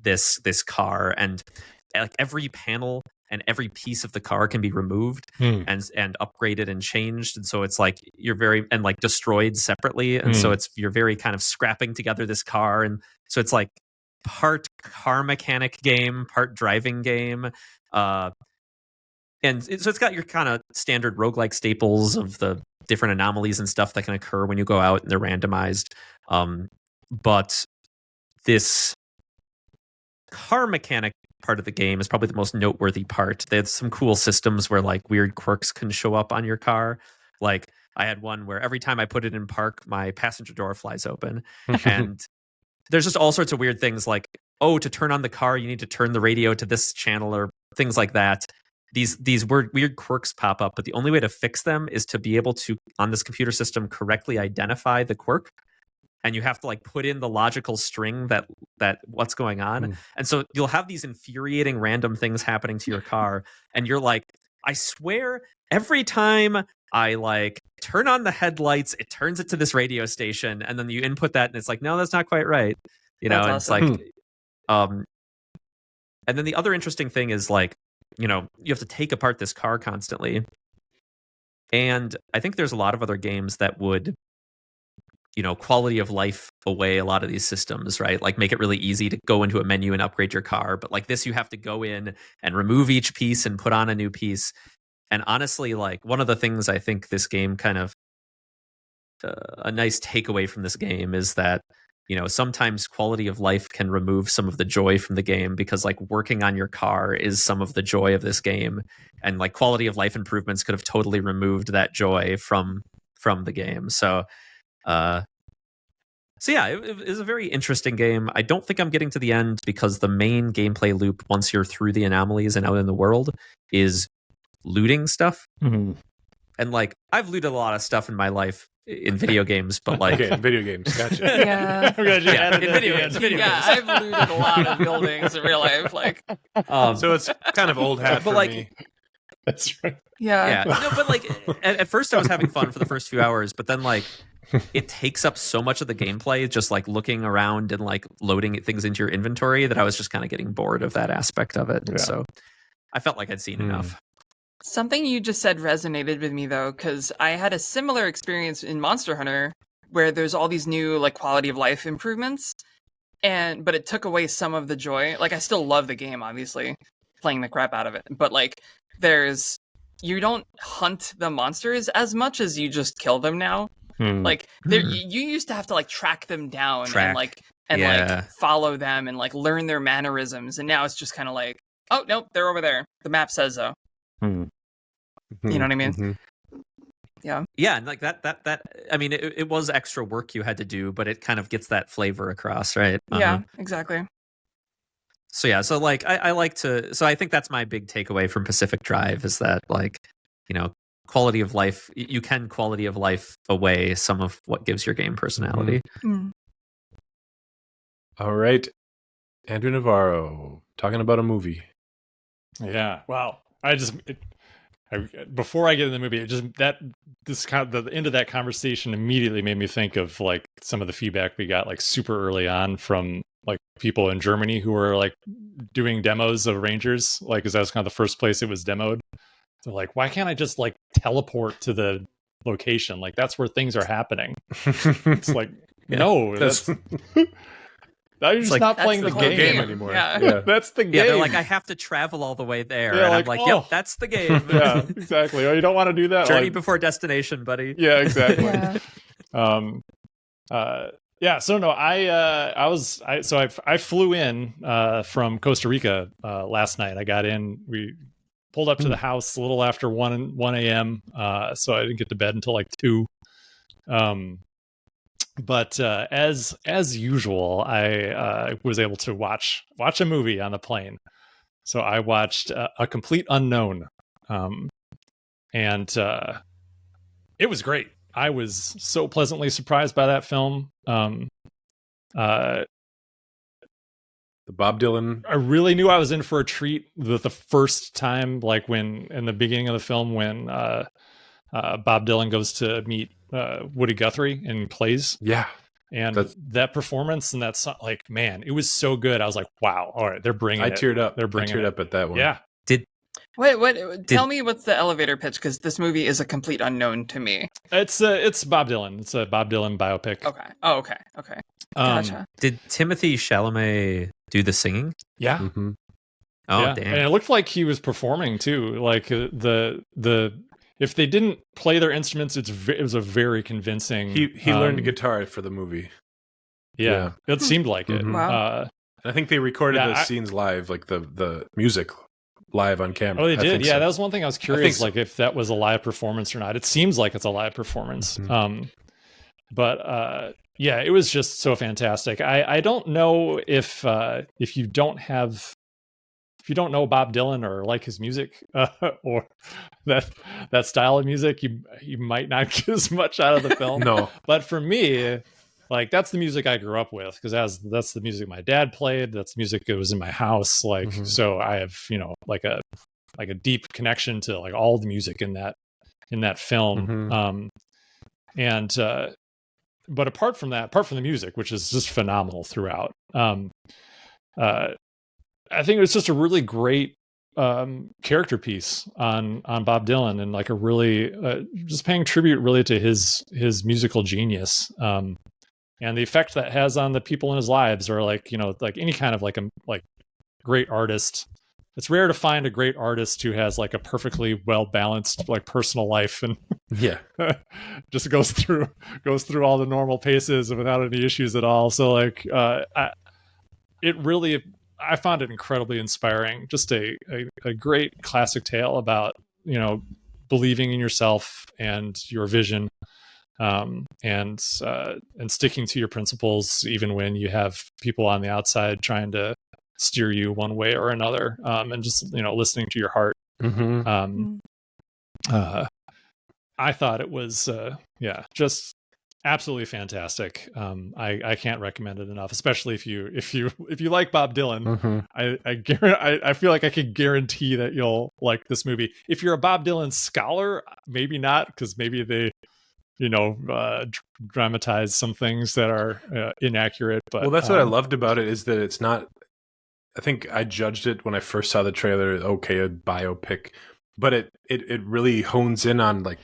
this car. And like every panel and every piece of the car can be removed and upgraded and changed, and so it's like you're very and like destroyed separately, and so you're very kind of scrapping together this car. And so it's like part car mechanic game, part driving game. So it's got your kind of standard roguelike staples of the different anomalies and stuff that can occur when you go out and they're randomized. But this car mechanic part of the game is probably the most noteworthy part. They have some cool systems where like weird quirks can show up on your car. Like I had one where every time I put it in park, my passenger door flies open. And there's just all sorts of weird things like, oh, to turn on the car, you need to turn the radio to this channel or things like that. These weird quirks pop up, but the only way to fix them is to be able to, on this computer system, correctly identify the quirk. And you have to like put in the logical string that what's going on. And so you'll have these infuriating random things happening to your car. And you're like, I swear every time I like turn on the headlights, it turns it to this radio station. And then you input that and it's like, no, that's not quite right. You know, That's and awesome. it's like, and then the other interesting thing is like, you know, you have to take apart this car constantly. And I think there's a lot of other games that would, you know, quality of life away a lot of these systems, right? Like make it really easy to go into a menu and upgrade your car. But like this, you have to go in and remove each piece and put on a new piece. And honestly, like one of the things I think this game kind of a nice takeaway from this game is that, you know, sometimes quality of life can remove some of the joy from the game, because like working on your car is some of the joy of this game. And like quality of life improvements could have totally removed that joy from the game. So yeah, it is a very interesting game. I don't think I'm getting to the end because the main gameplay loop, once you're through the anomalies and out in the world, is looting stuff. Mhm. And like I've looted a lot of stuff in my life in video games, but like Okay, video games. Gotcha. Yeah. I'm glad you Yeah, added in that video at games, the video end. Yeah, I've looted a lot of buildings in real life. Like, So it's kind of old hat But for like- me. That's right. yeah, no, but like at first I was having fun for the first few hours, but then like it takes up so much of the gameplay, just like looking around and like loading things into your inventory, that I was just kind of getting bored of that aspect of it. And Yeah. so I felt like I'd seen enough. something you just said resonated with me though, because I had a similar experience in Monster Hunter where there's all these new like quality of life improvements, but it took away some of the joy. Like I still love the game, obviously, playing the crap out of it, but like you don't hunt the monsters as much as you just kill them now. Like you used to have to like track them down and like follow them and like learn their mannerisms, and now it's just kind of like, oh nope, they're over there. The map says so. You know what I mean? Yeah, and like that I mean it was extra work you had to do, but it kind of gets that flavor across, right? yeah, exactly. So yeah, so like I like to. So I think that's my big takeaway from Pacific Drive is that like, you know, quality of life. You can quality of life away some of what gives your game personality. Mm. All right, Andrew Navarro talking about a movie. Yeah. Wow. Before I get in the movie, the end of that conversation immediately made me think of like some of the feedback we got like super early on from like people in Germany who were like doing demos of Rangers, like because that was kind of the first place it was demoed. So like, why can't I just like teleport to the location? Like that's where things are happening. It's like no, that's now you're just like, not that's playing the the whole game. game. anymore. Yeah. That's the game. Yeah, they're like, I have to travel all the way there, Yeah, and like, I'm like, oh. yep, that's the game. Yeah, exactly. Oh, you don't want to do that. Journey like, before destination, buddy. yeah, exactly. Yeah. Yeah. So no, I flew in from Costa Rica last night. I got in. We pulled up to the house a little after 1 a.m. So I didn't get to bed until like 2. But as usual, I was able to watch a movie on the plane. So I watched A Complete Unknown, and it was great. I was so pleasantly surprised by that film. The Bob Dylan. I really knew I was in for a treat the first time, like when in the beginning of the film when Bob Dylan goes to meet Woody Guthrie and plays. Yeah. And that performance and that song, like, man, it was so good. I was like, wow, all right, they're bringing it. I teared up. They're bringing I teared it. up at that one. Yeah. Tell me what's the elevator pitch, because this movie is a complete unknown to me. It's Bob Dylan. It's a Bob Dylan biopic. Okay. Oh, okay. Gotcha. Did Timothy Chalamet do the singing? Yeah. Mm-hmm. Oh, yeah. damn. And it looked like he was performing too. Like the if they didn't play their instruments, it was a very convincing. He learned guitar for the movie. Yeah, it seemed like it. Mhm. Wow. I think they recorded the scenes live, like the music live on camera. Oh, they I did. think Yeah, so. that was one thing I was curious, so. like if that was a live performance or not. It seems like it's a live performance. Mm-hmm. But yeah, it was just so fantastic. I don't know if you don't know Bob Dylan or like his music or that style of music, you might not get as much out of the film. No, but for me, like that's the music I grew up with because that's the music my dad played. That's the music that was in my house. Like so, I have like a deep connection to like all the music in that film. But apart from the music, which is just phenomenal throughout, I think it was just a really great character piece on Bob Dylan and like a really just paying tribute really to his musical genius and the effect that has on the people in his lives or like like any kind of like great artist. It's rare to find a great artist who has like a perfectly well balanced like personal life and yeah, just goes through all the normal paces without any issues at all. So like I found it incredibly inspiring. Just a great classic tale about, believing in yourself and your vision, and sticking to your principles, even when you have people on the outside trying to steer you one way or another, and just, listening to your heart. I thought it was, just absolutely fantastic. I can't recommend it enough, especially if you like Bob Dylan. I feel like I can guarantee that you'll like this movie. If you're a Bob Dylan scholar, maybe not, because maybe they dramatize some things that are inaccurate. But well, that's what I loved about it is that it's not. I think I judged it when I first saw the trailer. Okay, a biopic, but it really hones in on like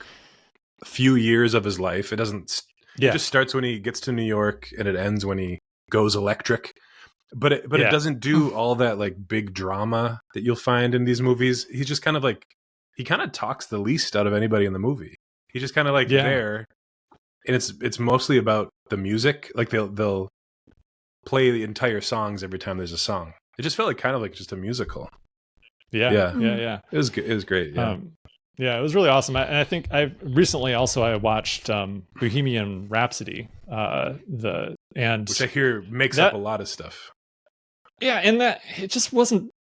a few years of his life. It doesn't. It just starts when he gets to New York and it ends when he goes electric. But it doesn't do all that like big drama that you'll find in these movies. He's just kind of like he kind of talks the least out of anybody in the movie. He's just kind of like there, and it's mostly about the music. Like they'll play the entire songs every time there's a song. It just felt like kind of like just a musical. Yeah. It was good. It was great. Yeah. Yeah, it was really awesome. And I think I watched Bohemian Rhapsody, which I hear makes up a lot of stuff. Yeah, and that it just wasn't.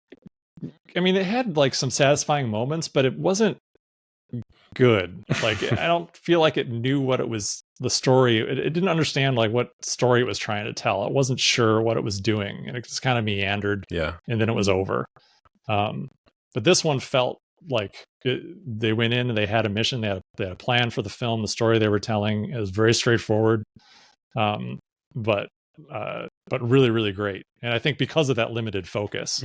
I mean, it had like some satisfying moments, but it wasn't good. Like, I don't feel like it knew what it was. The story, it didn't understand like what story it was trying to tell. It wasn't sure what it was doing, and it just kind of meandered. Yeah, and then it was over. But this one felt like they went in and they had a mission. They had a plan for the film. The story they were telling is very straightforward, but really, really great. And I think because of that limited focus,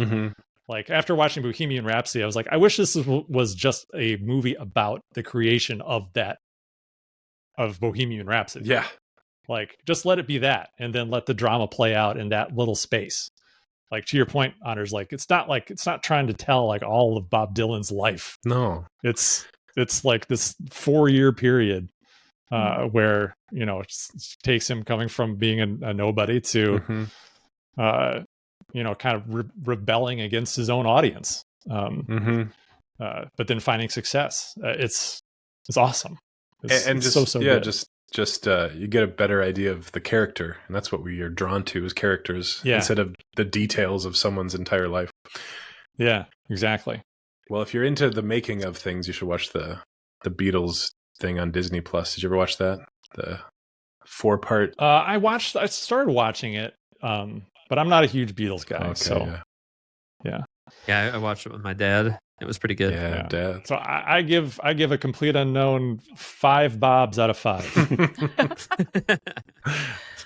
like after watching Bohemian Rhapsody, I was like, I wish this was just a movie about the creation of Bohemian Rhapsody. yeah. Like, just let it be that, and then let the drama play out in that little space. Like, to your point, Anders, like it's not trying to tell like all of Bob Dylan's life. No, It's like this 4-year period where, you know, it takes him coming from being a nobody to you know, kind of rebelling against his own audience, but then finding success. It's awesome. And it's just so yeah, good. just you get a better idea of the character, and that's what we are drawn to as characters, instead of the details of someone's entire life. Yeah, exactly. Well, if you're into the making of things, you should watch the Beatles thing on Disney Plus. Did you ever watch that? The 4-part. I started watching it, but I'm not a huge Beatles guy. Okay, so Yeah, I watched it with my dad. It was pretty good. Yeah, Dad. So I give a Complete Unknown 5 Bobs out of 5.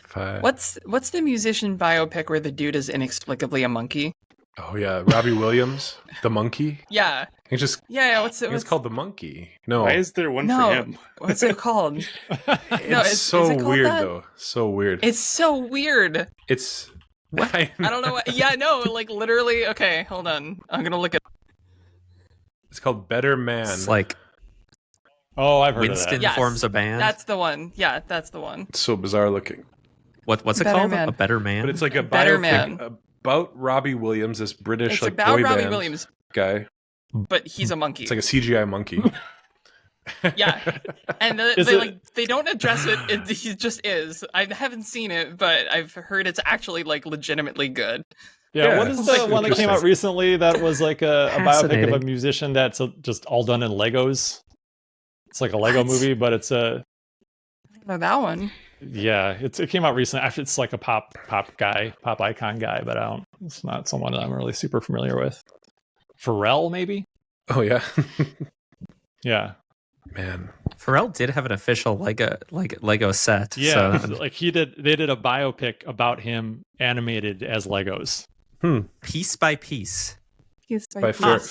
5. What's the musician biopic where the dude is inexplicably a monkey? Oh yeah, Robbie Williams, the monkey. Yeah. It's just What's called the monkey. No, Why is there one for him? What's it called? it's so is it called weird that? though. So weird. It's so weird. It's I don't know what. Yeah, no, like literally. Okay, hold on. I'm gonna look at. It's called Better Man. It's like Oh, I've heard Winston of that. Yes, forms a band. That's the one. Yeah, that's the one. It's so bizarre looking. What's it Better called? Man. A Better Man? But it's like a Better biopic Man. about Robbie Williams, this British It's like about boy Robbie band Williams, guy. but he's a monkey. It's like a CGI monkey. Yeah, and they don't address it. He just is. I haven't seen it, but I've heard it's actually like legitimately good. Yeah, what is it's the like one that came out interesting. recently that was like a biopic of a Fascinating. musician that's just all done in Legos? It's like a Lego What? movie, but it's a No, that one. it came out recently. It's like a pop icon guy, but it's not someone that I'm really super familiar with. Pharrell, maybe? Oh yeah. Yeah. Man. Pharrell did have an official Lego set. Yeah, So like they did a biopic about him animated as Legos. piece by piece. He's By like,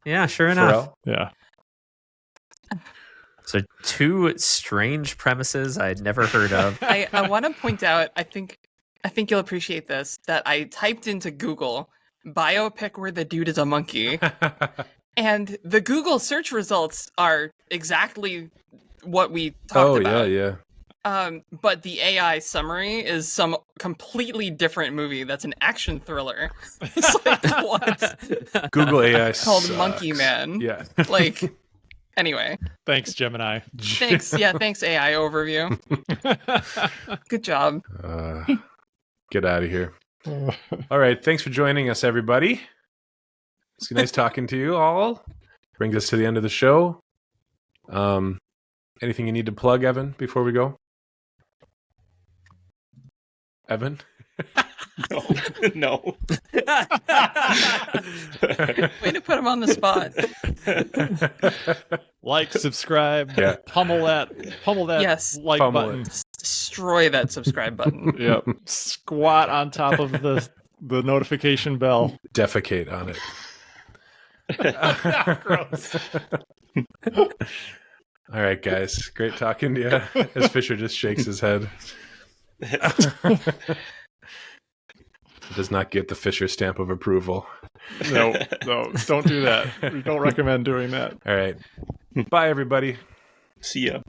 Yeah, sure enough. Pharrell. Yeah. So 2 strange premises I'd never heard of. I want to point out. I think you'll appreciate this. That I typed into Google biopic where the dude is a monkey, and the Google search results are exactly what we talked about. yeah. But the AI summary is some completely different movie that's an action thriller. It's like, what? Google AI Called sucks. Monkey Man. Yeah. Like, anyway. Thanks, Gemini. Thanks. Yeah, thanks, AI overview. Good job. Get out of here. All right. Thanks for joining us, everybody. It's nice talking to you all. Brings us to the end of the show. Anything you need to plug, Evan, before we go? Evan? No. Way to put him on the spot. Like, subscribe, Yeah. pummel that Yes. like Pummel button. Destroy that subscribe button. Yep. Squat on top of the notification bell. Defecate on it. Gross. All right, guys. Great talking to you. As Fisher just shakes his head. Does not get the Fisher stamp of approval. No, don't do that. We don't recommend doing that. All right. Bye, everybody. See ya.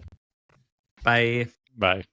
Bye. Bye.